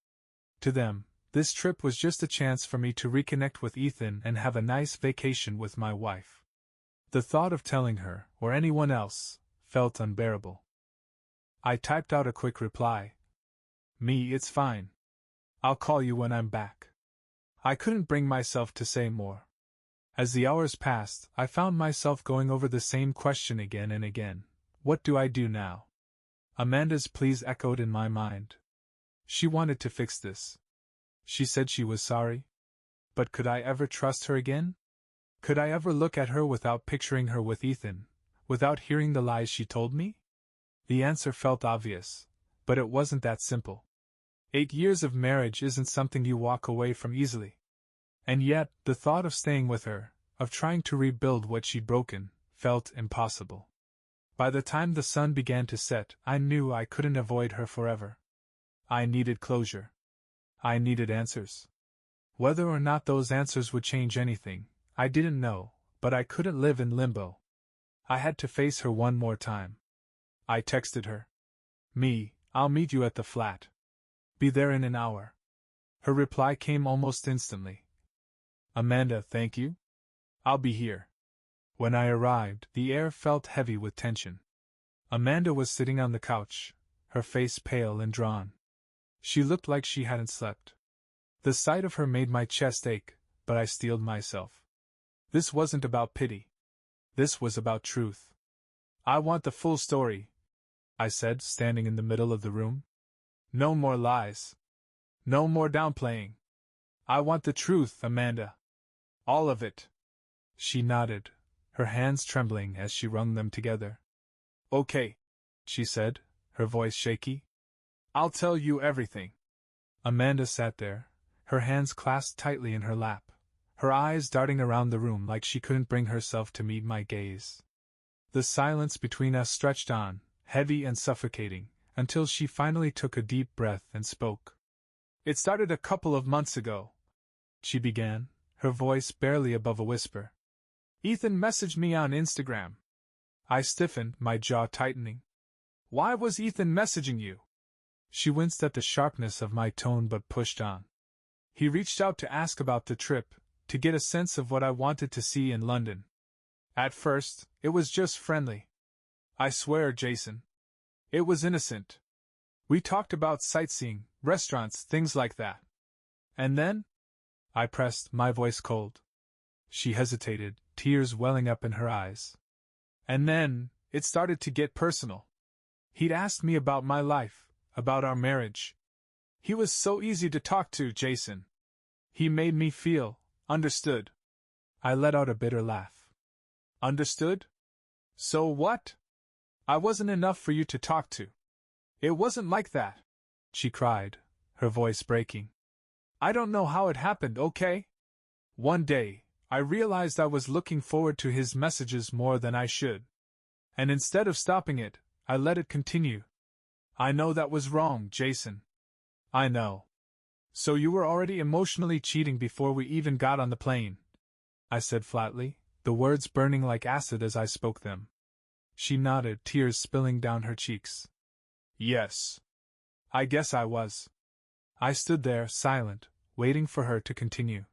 To them, this trip was just a chance for me to reconnect with Ethan and have a nice vacation with my wife. The thought of telling her, or anyone else, felt unbearable. I typed out a quick reply. Me, it's fine. I'll call you when I'm back. I couldn't bring myself to say more. As the hours passed, I found myself going over the same question again and again. What do I do now? Amanda's pleas echoed in my mind. She wanted to fix this. She said she was sorry. But could I ever trust her again? Could I ever look at her without picturing her with Ethan, without hearing the lies she told me? The answer felt obvious, but it wasn't that simple. 8 years of marriage isn't something you walk away from easily. And yet, the thought of staying with her, of trying to rebuild what she'd broken, felt impossible. By the time the sun began to set, I knew I couldn't avoid her forever. I needed closure. I needed answers. Whether or not those answers would change anything, I didn't know, but I couldn't live in limbo. I had to face her one more time. I texted her. I'll meet you at the flat. Be there in an hour. Her reply came almost instantly. Amanda, thank you. I'll be here. When I arrived, the air felt heavy with tension. Amanda was sitting on the couch, her face pale and drawn. She looked like she hadn't slept. The sight of her made my chest ache, but I steeled myself. This wasn't about pity. This was about truth. I want the full story, I said, standing in the middle of the room. No more lies. No more downplaying. I want the truth, Amanda. All of it. She nodded, her hands trembling as she wrung them together. Okay, she said, her voice shaky. I'll tell you everything. Amanda sat there, her hands clasped tightly in her lap, her eyes darting around the room like she couldn't bring herself to meet my gaze. The silence between us stretched on, heavy and suffocating, until she finally took a deep breath and spoke. It started a couple of months ago, she began, her voice barely above a whisper. Ethan messaged me on Instagram. I stiffened, my jaw tightening. Why was Ethan messaging you? She winced at the sharpness of my tone but pushed on. He reached out to ask about the trip, to get a sense of what I wanted to see in London. At first, it was just friendly. I swear, Jason. It was innocent. We talked about sightseeing, restaurants, things like that. And then? I pressed, my voice cold. She hesitated, tears welling up in her eyes. And then, it started to get personal. He'd asked me about my life, about our marriage. He was so easy to talk to, Jason. He made me feel understood. I let out a bitter laugh. Understood? So what? I wasn't enough for you to talk to. It wasn't like that, she cried, her voice breaking. I don't know how it happened, okay? One day, I realized I was looking forward to his messages more than I should. And instead of stopping it, I let it continue. I know that was wrong, Jason. I know. So you were already emotionally cheating before we even got on the plane, I said flatly, the words burning like acid as I spoke them. She nodded, tears spilling down her cheeks. Yes. I guess I was. I stood there, silent, waiting for her to continue.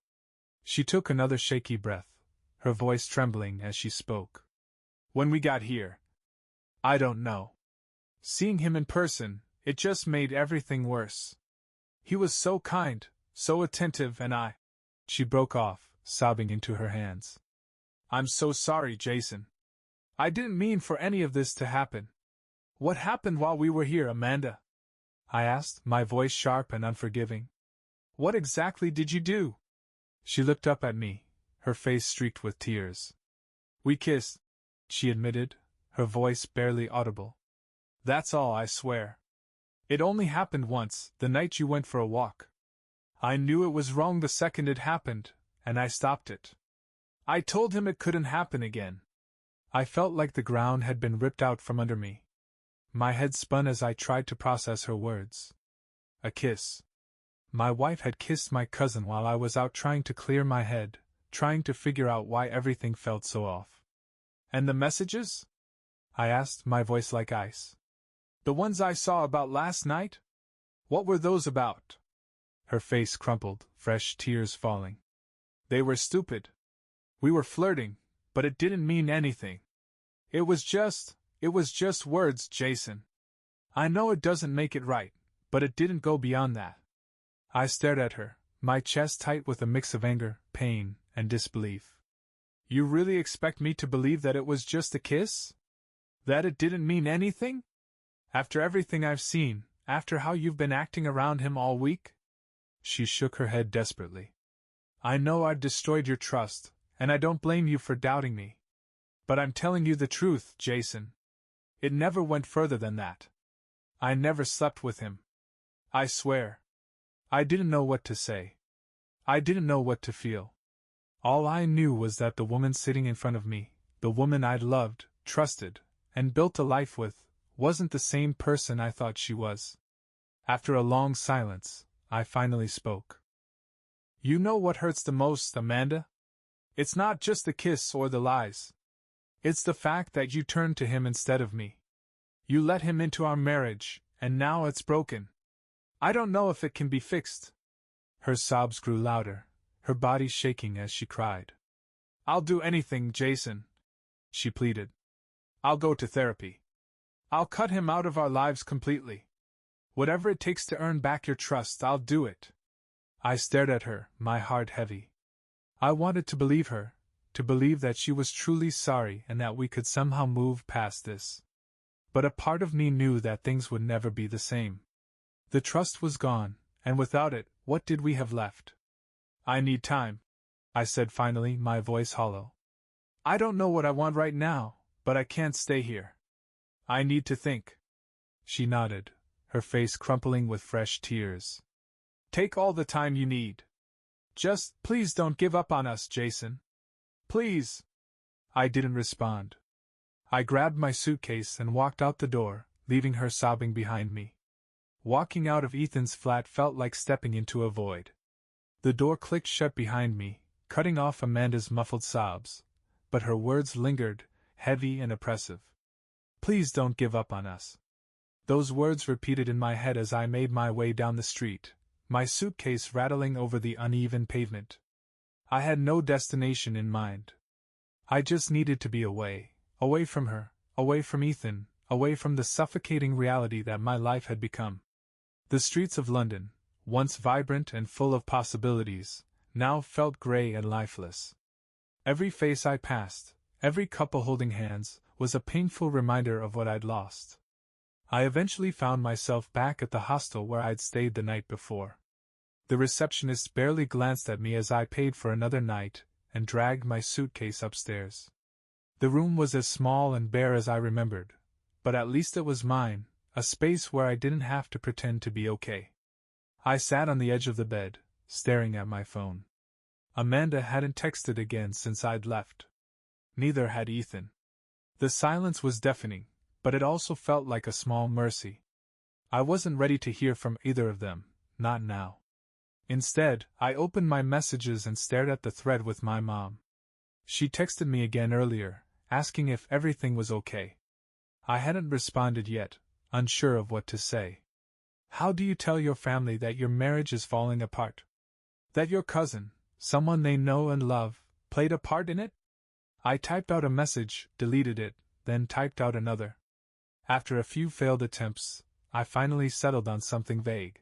She took another shaky breath, her voice trembling as she spoke. When we got here, I don't know. Seeing him in person, it just made everything worse. He was so kind, so attentive, and She broke off, sobbing into her hands. I'm so sorry, Jason. I didn't mean for any of this to happen. What happened while we were here, Amanda? I asked, my voice sharp and unforgiving. What exactly did you do? She looked up at me, her face streaked with tears. We kissed, she admitted, her voice barely audible. That's all, I swear. It only happened once, the night you went for a walk. I knew it was wrong the second it happened, and I stopped it. I told him it couldn't happen again. I felt like the ground had been ripped out from under me. My head spun as I tried to process her words. A kiss. My wife had kissed my cousin while I was out trying to clear my head, trying to figure out why everything felt so off. And the messages? I asked, my voice like ice. The ones I saw about last night? What were those about? Her face crumpled, fresh tears falling. They were stupid. We were flirting, but it didn't mean anything. It was just words, Jason. I know it doesn't make it right, but it didn't go beyond that. I stared at her, my chest tight with a mix of anger, pain, and disbelief. You really expect me to believe that it was just a kiss? That it didn't mean anything? After everything I've seen, after how you've been acting around him all week? She shook her head desperately. I know I've destroyed your trust, and I don't blame you for doubting me. But I'm telling you the truth, Jason. It never went further than that. I never slept with him. I swear. I didn't know what to say. I didn't know what to feel. All I knew was that the woman sitting in front of me, the woman I'd loved, trusted, and built a life with, wasn't the same person I thought she was. After a long silence, I finally spoke. You know what hurts the most, Amanda? It's not just the kiss or the lies. It's the fact that you turned to him instead of me. You let him into our marriage, and now it's broken. I don't know if it can be fixed. Her sobs grew louder, her body shaking as she cried. "I'll do anything, Jason," she pleaded. "I'll go to therapy. I'll cut him out of our lives completely. Whatever it takes to earn back your trust, I'll do it." I stared at her, my heart heavy. I wanted to believe her, to believe that she was truly sorry and that we could somehow move past this. But a part of me knew that things would never be the same. The trust was gone, and without it, what did we have left? "I need time," I said finally, my voice hollow. "I don't know what I want right now, but I can't stay here. I need to think." She nodded, her face crumpling with fresh tears. "Take all the time you need. Just, please don't give up on us, Jason. Please." I didn't respond. I grabbed my suitcase and walked out the door, leaving her sobbing behind me. Walking out of Ethan's flat felt like stepping into a void. The door clicked shut behind me, cutting off Amanda's muffled sobs, but her words lingered, heavy and oppressive. "Please don't give up on us." Those words repeated in my head as I made my way down the street, my suitcase rattling over the uneven pavement. I had no destination in mind. I just needed to be away from her, away from Ethan, away from the suffocating reality that my life had become. The streets of London, once vibrant and full of possibilities, now felt grey and lifeless. Every face I passed, every couple holding hands, was a painful reminder of what I'd lost. I eventually found myself back at the hostel where I'd stayed the night before. The receptionist barely glanced at me as I paid for another night and dragged my suitcase upstairs. The room was as small and bare as I remembered, but at least it was mine, a space where I didn't have to pretend to be okay. I sat on the edge of the bed, staring at my phone. Amanda hadn't texted again since I'd left. Neither had Ethan. The silence was deafening, but it also felt like a small mercy. I wasn't ready to hear from either of them, not now. Instead, I opened my messages and stared at the thread with my mom. She texted me again earlier, asking if everything was okay. I hadn't responded yet, unsure of what to say. "How do you tell your family that your marriage is falling apart? That your cousin, someone they know and love, played a part in it?" I typed out a message, deleted it, then typed out another. After a few failed attempts, I finally settled on something vague.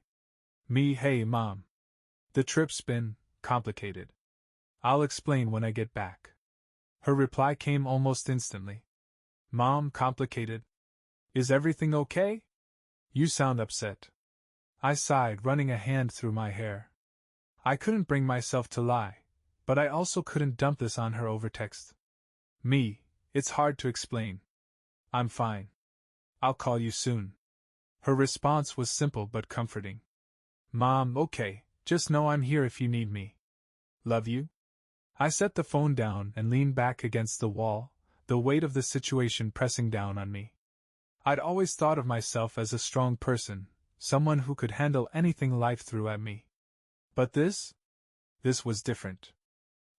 "Hey Mom. The trip's been complicated. I'll explain when I get back." Her reply came almost instantly. "Mom, complicated? Is everything okay? You sound upset." I sighed, running a hand through my hair. I couldn't bring myself to lie, but I also couldn't dump this on her over text. It's hard to explain. I'm fine. I'll call you soon." Her response was simple but comforting. "Mom, okay, just know I'm here if you need me. Love you." I set the phone down and leaned back against the wall, the weight of the situation pressing down on me. I'd always thought of myself as a strong person, someone who could handle anything life threw at me. But this was different.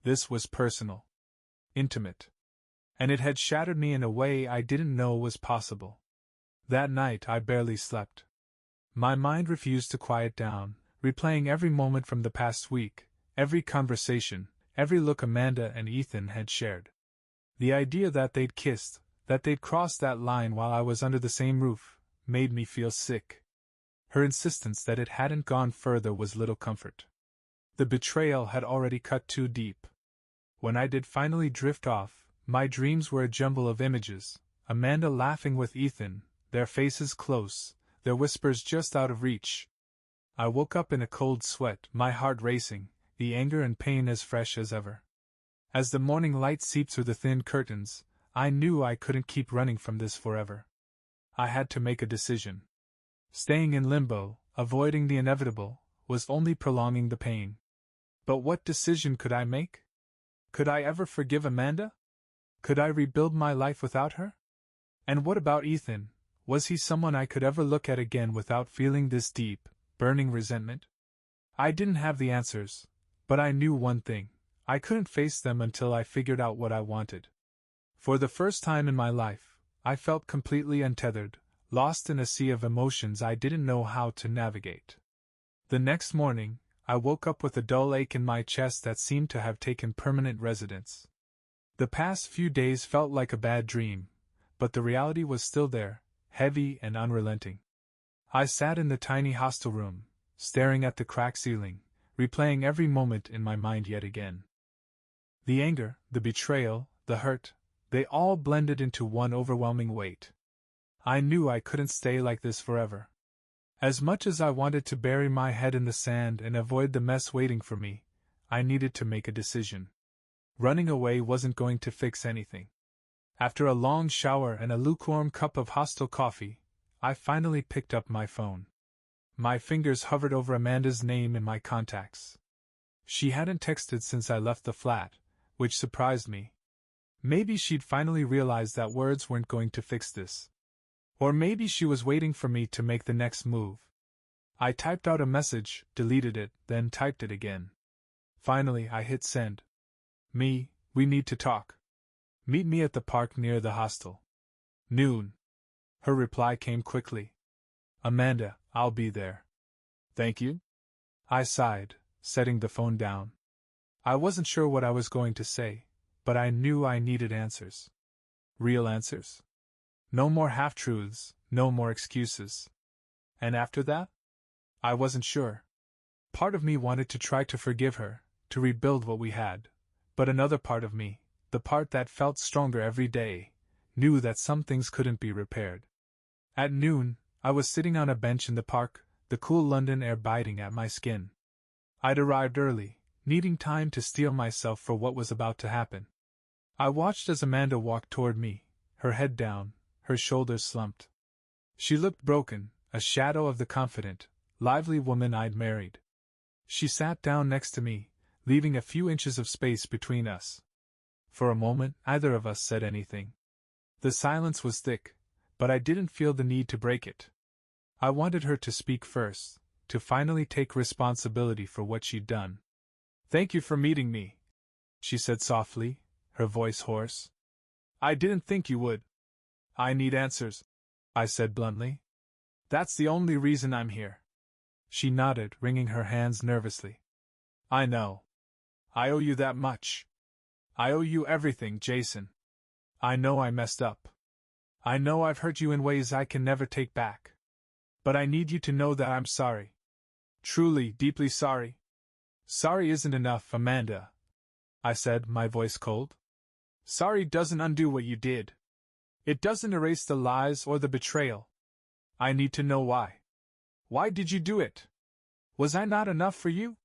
This was personal. Intimate. And it had shattered me in a way I didn't know was possible. That night I barely slept. My mind refused to quiet down, replaying every moment from the past week, every conversation, every look Amanda and Ethan had shared. The idea that they'd kissed, that they'd crossed that line while I was under the same roof, made me feel sick. Her insistence that it hadn't gone further was little comfort. The betrayal had already cut too deep. When I did finally drift off, my dreams were a jumble of images, Amanda laughing with Ethan, their faces close, their whispers just out of reach. I woke up in a cold sweat, my heart racing, the anger and pain as fresh as ever. As the morning light seeped through the thin curtains, I knew I couldn't keep running from this forever. I had to make a decision. Staying in limbo, avoiding the inevitable, was only prolonging the pain. But what decision could I make? Could I ever forgive Amanda? Could I rebuild my life without her? And what about Ethan? Was he someone I could ever look at again without feeling this deep, burning resentment? I didn't have the answers, but I knew one thing. I couldn't face them until I figured out what I wanted. For the first time in my life, I felt completely untethered, lost in a sea of emotions I didn't know how to navigate. The next morning, I woke up with a dull ache in my chest that seemed to have taken permanent residence. The past few days felt like a bad dream, but the reality was still there, heavy and unrelenting. I sat in the tiny hostel room, staring at the cracked ceiling, replaying every moment in my mind yet again. The anger, the betrayal, the hurt, they all blended into one overwhelming weight. I knew I couldn't stay like this forever. As much as I wanted to bury my head in the sand and avoid the mess waiting for me, I needed to make a decision. Running away wasn't going to fix anything. After a long shower and a lukewarm cup of hostel coffee, I finally picked up my phone. My fingers hovered over Amanda's name in my contacts. She hadn't texted since I left the flat, which surprised me. Maybe she'd finally realized that words weren't going to fix this. Or maybe she was waiting for me to make the next move. I typed out a message, deleted it, then typed it again. Finally, I hit send. We need to talk. Meet me at the park near the hostel. Noon. Her reply came quickly. Amanda, I'll be there. Thank you? I sighed, setting the phone down. I wasn't sure what I was going to say, but I knew I needed answers. Real answers. No more half-truths, no more excuses. And after that? I wasn't sure. Part of me wanted to try to forgive her, to rebuild what we had, but another part of me, the part that felt stronger every day, knew that some things couldn't be repaired. At noon, I was sitting on a bench in the park, the cool London air biting at my skin. I'd arrived early, needing time to steel myself for what was about to happen. I watched as Amanda walked toward me, her head down, her shoulders slumped. She looked broken, a shadow of the confident, lively woman I'd married. She sat down next to me, leaving a few inches of space between us. For a moment, neither of us said anything. The silence was thick, but I didn't feel the need to break it. I wanted her to speak first, to finally take responsibility for what she'd done. Thank you for meeting me, she said softly, her voice hoarse. I didn't think you would. I need answers, I said bluntly. That's the only reason I'm here. She nodded, wringing her hands nervously. I know. I owe you that much. I owe you everything, Jason. I know I messed up. I know I've hurt you in ways I can never take back. But I need you to know that I'm sorry. Truly, deeply sorry. Sorry isn't enough, Amanda, I said, my voice cold. Sorry doesn't undo what you did. It doesn't erase the lies or the betrayal. I need to know why. Why did you do it? Was I not enough for you?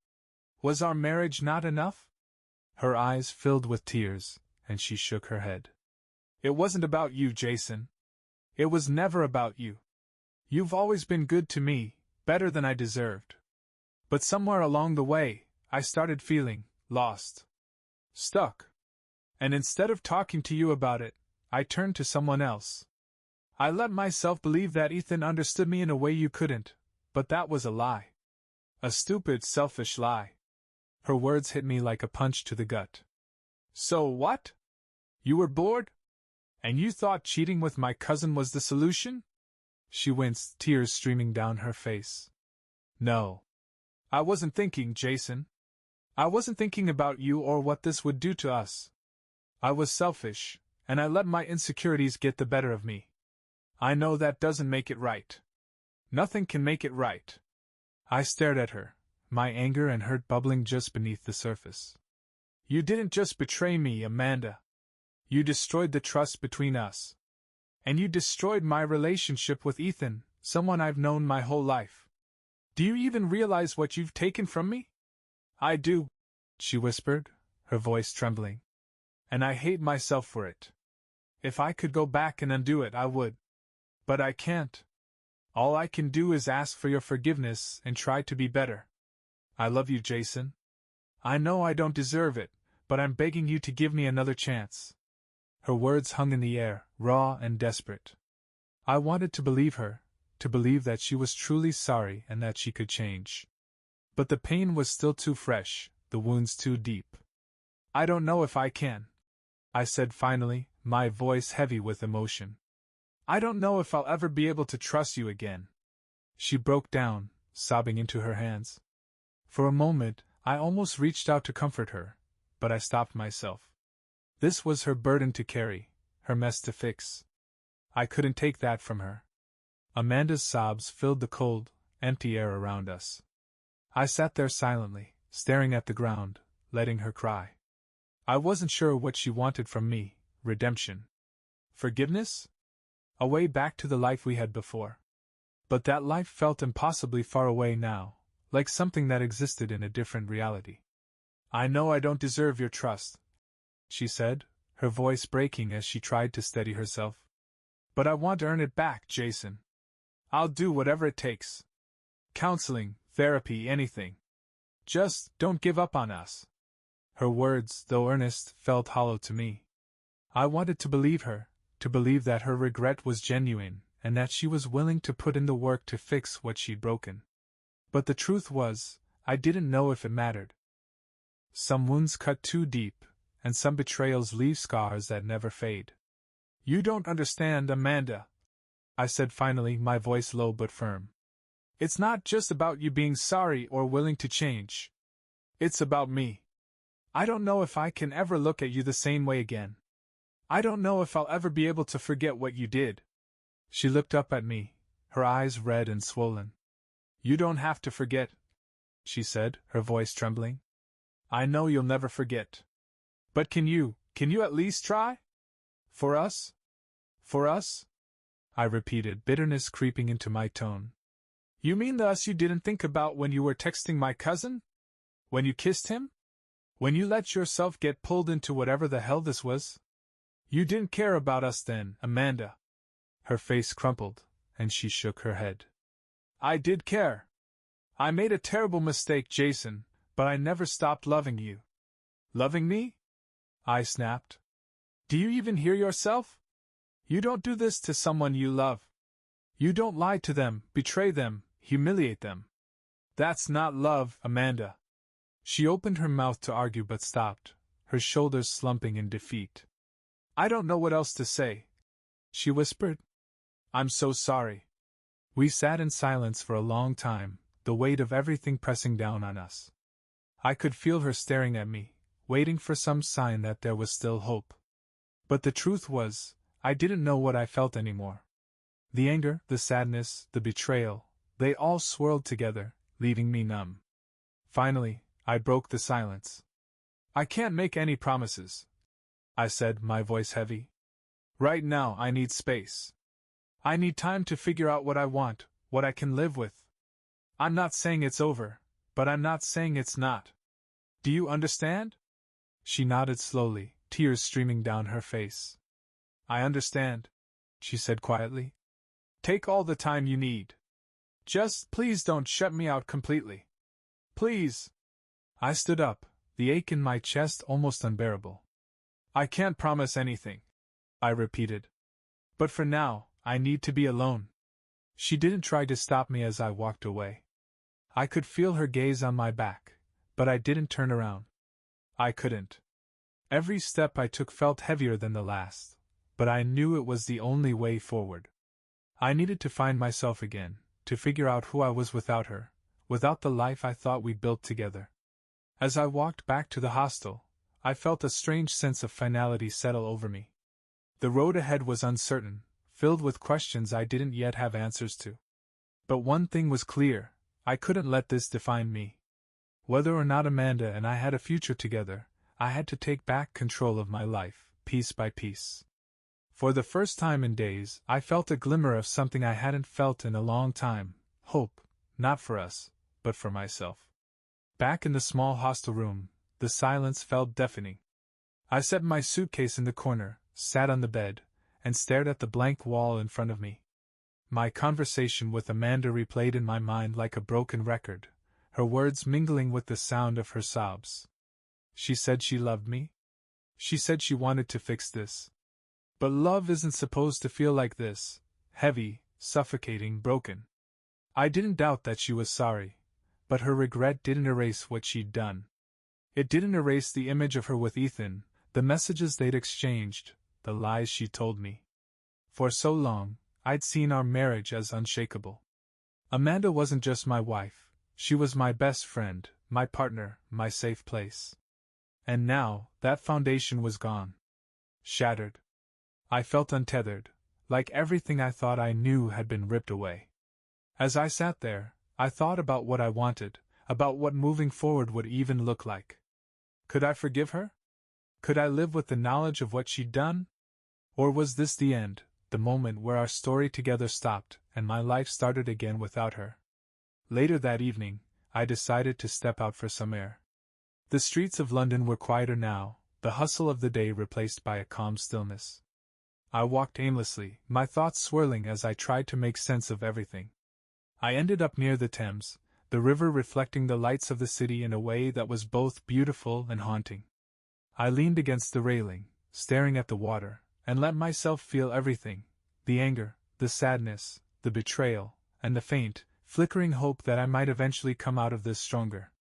Was our marriage not enough? Her eyes filled with tears, and she shook her head. It wasn't about you, Jason. It was never about you. You've always been good to me, better than I deserved. But somewhere along the way, I started feeling lost. Stuck. And instead of talking to you about it, I turned to someone else. I let myself believe that Ethan understood me in a way you couldn't, but that was a lie. A stupid, selfish lie. Her words hit me like a punch to the gut. So what? You were bored? And you thought cheating with my cousin was the solution? She winced, tears streaming down her face. No. I wasn't thinking, Jason. I wasn't thinking about you or what this would do to us. I was selfish, and I let my insecurities get the better of me. I know that doesn't make it right. Nothing can make it right. I stared at her, my anger and hurt bubbling just beneath the surface. You didn't just betray me, Amanda. You destroyed the trust between us. And you destroyed my relationship with Ethan, someone I've known my whole life. Do you even realize what you've taken from me? I do, she whispered, her voice trembling. And I hate myself for it. If I could go back and undo it, I would. But I can't. All I can do is ask for your forgiveness and try to be better. I love you, Jason. I know I don't deserve it, but I'm begging you to give me another chance. Her words hung in the air, raw and desperate. I wanted to believe her, to believe that she was truly sorry and that she could change. But the pain was still too fresh, the wounds too deep. I don't know if I can, I said finally, my voice heavy with emotion. I don't know if I'll ever be able to trust you again. She broke down, sobbing into her hands. For a moment, I almost reached out to comfort her, but I stopped myself. This was her burden to carry, her mess to fix. I couldn't take that from her. Amanda's sobs filled the cold, empty air around us. I sat there silently, staring at the ground, letting her cry. I wasn't sure what she wanted from me. Redemption? Forgiveness? A way back to the life we had before. But that life felt impossibly far away now, like something that existed in a different reality. I know I don't deserve your trust, she said, her voice breaking as she tried to steady herself. But I want to earn it back, Jason. I'll do whatever it takes. Counseling, therapy, anything. Just don't give up on us. Her words, though earnest, felt hollow to me. I wanted to believe her, to believe that her regret was genuine, and that she was willing to put in the work to fix what she'd broken. But the truth was, I didn't know if it mattered. Some wounds cut too deep, and some betrayals leave scars that never fade. You don't understand, Amanda, I said finally, my voice low but firm. It's not just about you being sorry or willing to change. It's about me. I don't know if I can ever look at you the same way again. I don't know if I'll ever be able to forget what you did. She looked up at me, her eyes red and swollen. You don't have to forget, she said, her voice trembling. I know you'll never forget. But can you at least try? For us? For us? I repeated, bitterness creeping into my tone. You mean the us you didn't think about when you were texting my cousin? When you kissed him? When you let yourself get pulled into whatever the hell this was? You didn't care about us then, Amanda. Her face crumpled, and she shook her head. I did care. I made a terrible mistake, Jason, but I never stopped loving you. Loving me? I snapped. Do you even hear yourself? You don't do this to someone you love. You don't lie to them, betray them, humiliate them. That's not love, Amanda. She opened her mouth to argue but stopped, her shoulders slumping in defeat. I don't know what else to say, she whispered. I'm so sorry. We sat in silence for a long time, the weight of everything pressing down on us. I could feel her staring at me, waiting for some sign that there was still hope. But the truth was, I didn't know what I felt anymore. The anger, the sadness, the betrayal, they all swirled together, leaving me numb. Finally, I broke the silence. I can't make any promises, I said, my voice heavy. Right now I need space. I need time to figure out what I want, what I can live with. I'm not saying it's over, but I'm not saying it's not. Do you understand? She nodded slowly, tears streaming down her face. I understand, she said quietly. Take all the time you need. Just please don't shut me out completely. Please. I stood up, the ache in my chest almost unbearable. I can't promise anything, I repeated. But for now, I need to be alone. She didn't try to stop me as I walked away. I could feel her gaze on my back, but I didn't turn around. I couldn't. Every step I took felt heavier than the last, but I knew it was the only way forward. I needed to find myself again, to figure out who I was without her, without the life I thought we'd built together. As I walked back to the hostel, I felt a strange sense of finality settle over me. The road ahead was uncertain, filled with questions I didn't yet have answers to. But one thing was clear, I couldn't let this define me. Whether or not Amanda and I had a future together, I had to take back control of my life, piece by piece. For the first time in days, I felt a glimmer of something I hadn't felt in a long time, hope, not for us, but for myself. Back in the small hostel room, the silence felt deafening. I set my suitcase in the corner, sat on the bed, and stared at the blank wall in front of me. My conversation with Amanda replayed in my mind like a broken record, her words mingling with the sound of her sobs. She said she loved me. She said she wanted to fix this. But love isn't supposed to feel like this, heavy, suffocating, broken. I didn't doubt that she was sorry, but her regret didn't erase what she'd done. It didn't erase the image of her with Ethan, the messages they'd exchanged, the lies she told me. For so long, I'd seen our marriage as unshakable. Amanda wasn't just my wife, she was my best friend, my partner, my safe place. And now, that foundation was gone. Shattered. I felt untethered, like everything I thought I knew had been ripped away. As I sat there, I thought about what I wanted, about what moving forward would even look like. Could I forgive her? Could I live with the knowledge of what she'd done? Or was this the end, the moment where our story together stopped, and my life started again without her? Later that evening, I decided to step out for some air. The streets of London were quieter now, the hustle of the day replaced by a calm stillness. I walked aimlessly, my thoughts swirling as I tried to make sense of everything. I ended up near the Thames, the river reflecting the lights of the city in a way that was both beautiful and haunting. I leaned against the railing, staring at the water, and let myself feel everything: the anger, the sadness, the betrayal, and the faint, flickering hope that I might eventually come out of this stronger.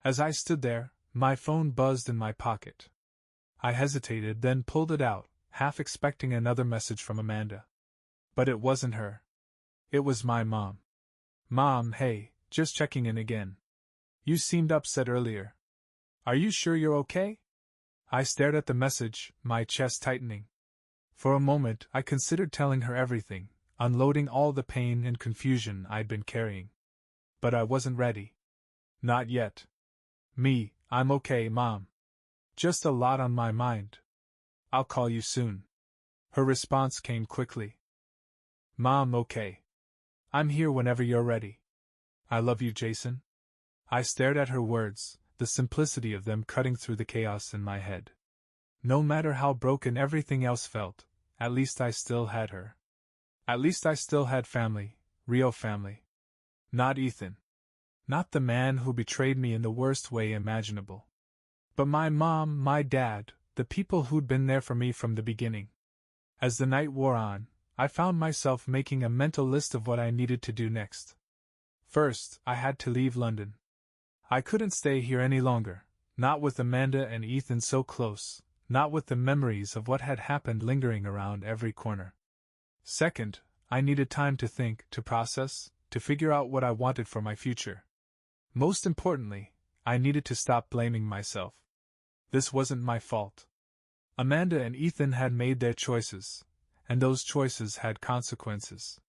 As I stood there, my phone buzzed in my pocket. I hesitated, then pulled it out, half expecting another message from Amanda. But it wasn't her. It was my mom. "Mom, hey, just checking in again. You seemed upset earlier. Are you sure you're okay?" I stared at the message, my chest tightening. For a moment, I considered telling her everything, unloading all the pain and confusion I'd been carrying. But I wasn't ready. Not yet. I'm okay, Mom. Just a lot on my mind. I'll call you soon. Her response came quickly. Mom, okay. I'm here whenever you're ready. I love you, Jason. I stared at her words, the simplicity of them cutting through the chaos in my head. No matter how broken everything else felt, at least I still had her. At least I still had family, real family. Not Ethan. Not the man who betrayed me in the worst way imaginable. But my mom, my dad, the people who'd been there for me from the beginning. As the night wore on, I found myself making a mental list of what I needed to do next. First, I had to leave London. I couldn't stay here any longer, not with Amanda and Ethan so close, not with the memories of what had happened lingering around every corner. Second, I needed time to think, to process, to figure out what I wanted for my future. Most importantly, I needed to stop blaming myself. This wasn't my fault. Amanda and Ethan had made their choices, and those choices had consequences.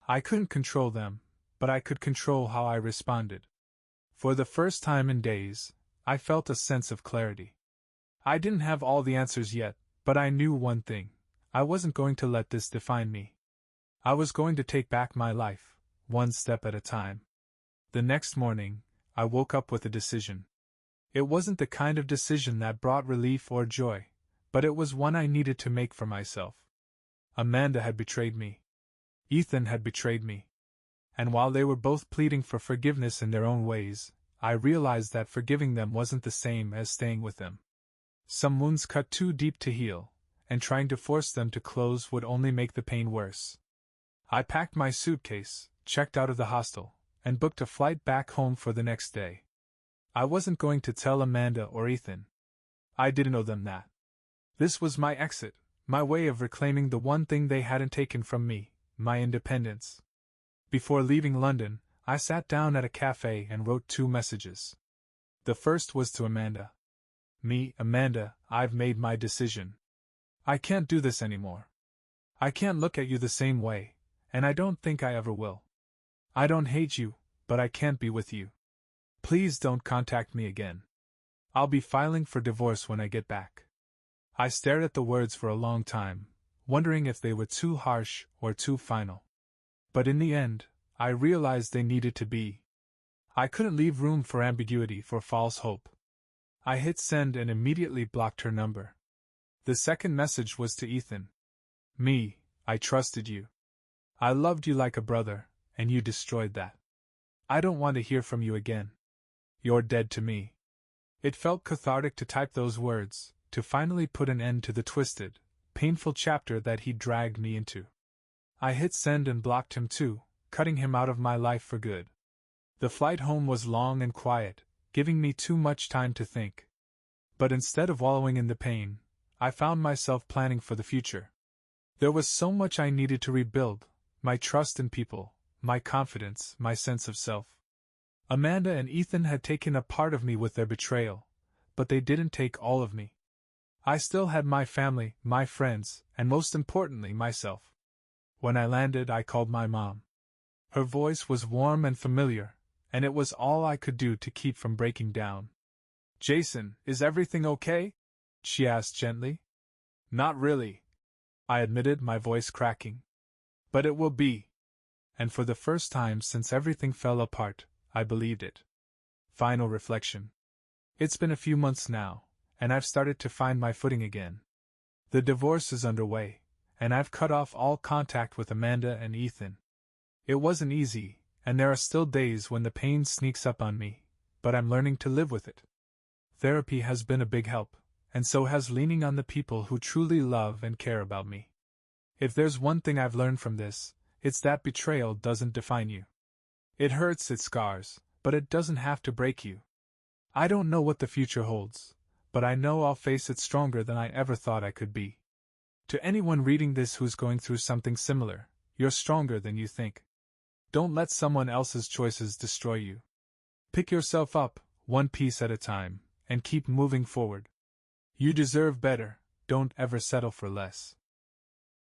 I couldn't control them, but I could control how I responded. For the first time in days, I felt a sense of clarity. I didn't have all the answers yet, but I knew one thing: I wasn't going to let this define me. I was going to take back my life, one step at a time. The next morning, I woke up with a decision. It wasn't the kind of decision that brought relief or joy, but it was one I needed to make for myself. Amanda had betrayed me. Ethan had betrayed me. And while they were both pleading for forgiveness in their own ways, I realized that forgiving them wasn't the same as staying with them. Some wounds cut too deep to heal, and trying to force them to close would only make the pain worse. I packed my suitcase, checked out of the hostel, and booked a flight back home for the next day. I wasn't going to tell Amanda or Ethan. I didn't owe them that. This was my exit, my way of reclaiming the one thing they hadn't taken from me, my independence. Before leaving London, I sat down at a cafe and wrote 2 messages. The first was to Amanda. Amanda, I've made my decision. I can't do this anymore. I can't look at you the same way, and I don't think I ever will. I don't hate you, but I can't be with you. Please don't contact me again. I'll be filing for divorce when I get back. I stared at the words for a long time, wondering if they were too harsh or too final. But in the end, I realized they needed to be. I couldn't leave room for ambiguity, for false hope. I hit send and immediately blocked her number. The second message was to Ethan. I trusted you. I loved you like a brother, and you destroyed that. I don't want to hear from you again. You're dead to me. It felt cathartic to type those words, to finally put an end to the twisted, painful chapter that he'd dragged me into. I hit send and blocked him too, cutting him out of my life for good. The flight home was long and quiet, giving me too much time to think. But instead of wallowing in the pain, I found myself planning for the future. There was so much I needed to rebuild: my trust in people, my confidence, my sense of self. Amanda and Ethan had taken a part of me with their betrayal, but they didn't take all of me. I still had my family, my friends, and most importantly, myself. When I landed, I called my mom. Her voice was warm and familiar, and it was all I could do to keep from breaking down. "Jason, is everything okay?" she asked gently. "Not really," I admitted, my voice cracking. "But it will be." And for the first time since everything fell apart, I believed it. Final reflection. It's been a few months now, and I've started to find my footing again. The divorce is underway, and I've cut off all contact with Amanda and Ethan. It wasn't easy, and there are still days when the pain sneaks up on me, but I'm learning to live with it. Therapy has been a big help, and so has leaning on the people who truly love and care about me. If there's one thing I've learned from this, it's that betrayal doesn't define you. It hurts, it scars, but it doesn't have to break you. I don't know what the future holds, but I know I'll face it stronger than I ever thought I could be. To anyone reading this who's going through something similar, you're stronger than you think. Don't let someone else's choices destroy you. Pick yourself up, one piece at a time, and keep moving forward. You deserve better, don't ever settle for less.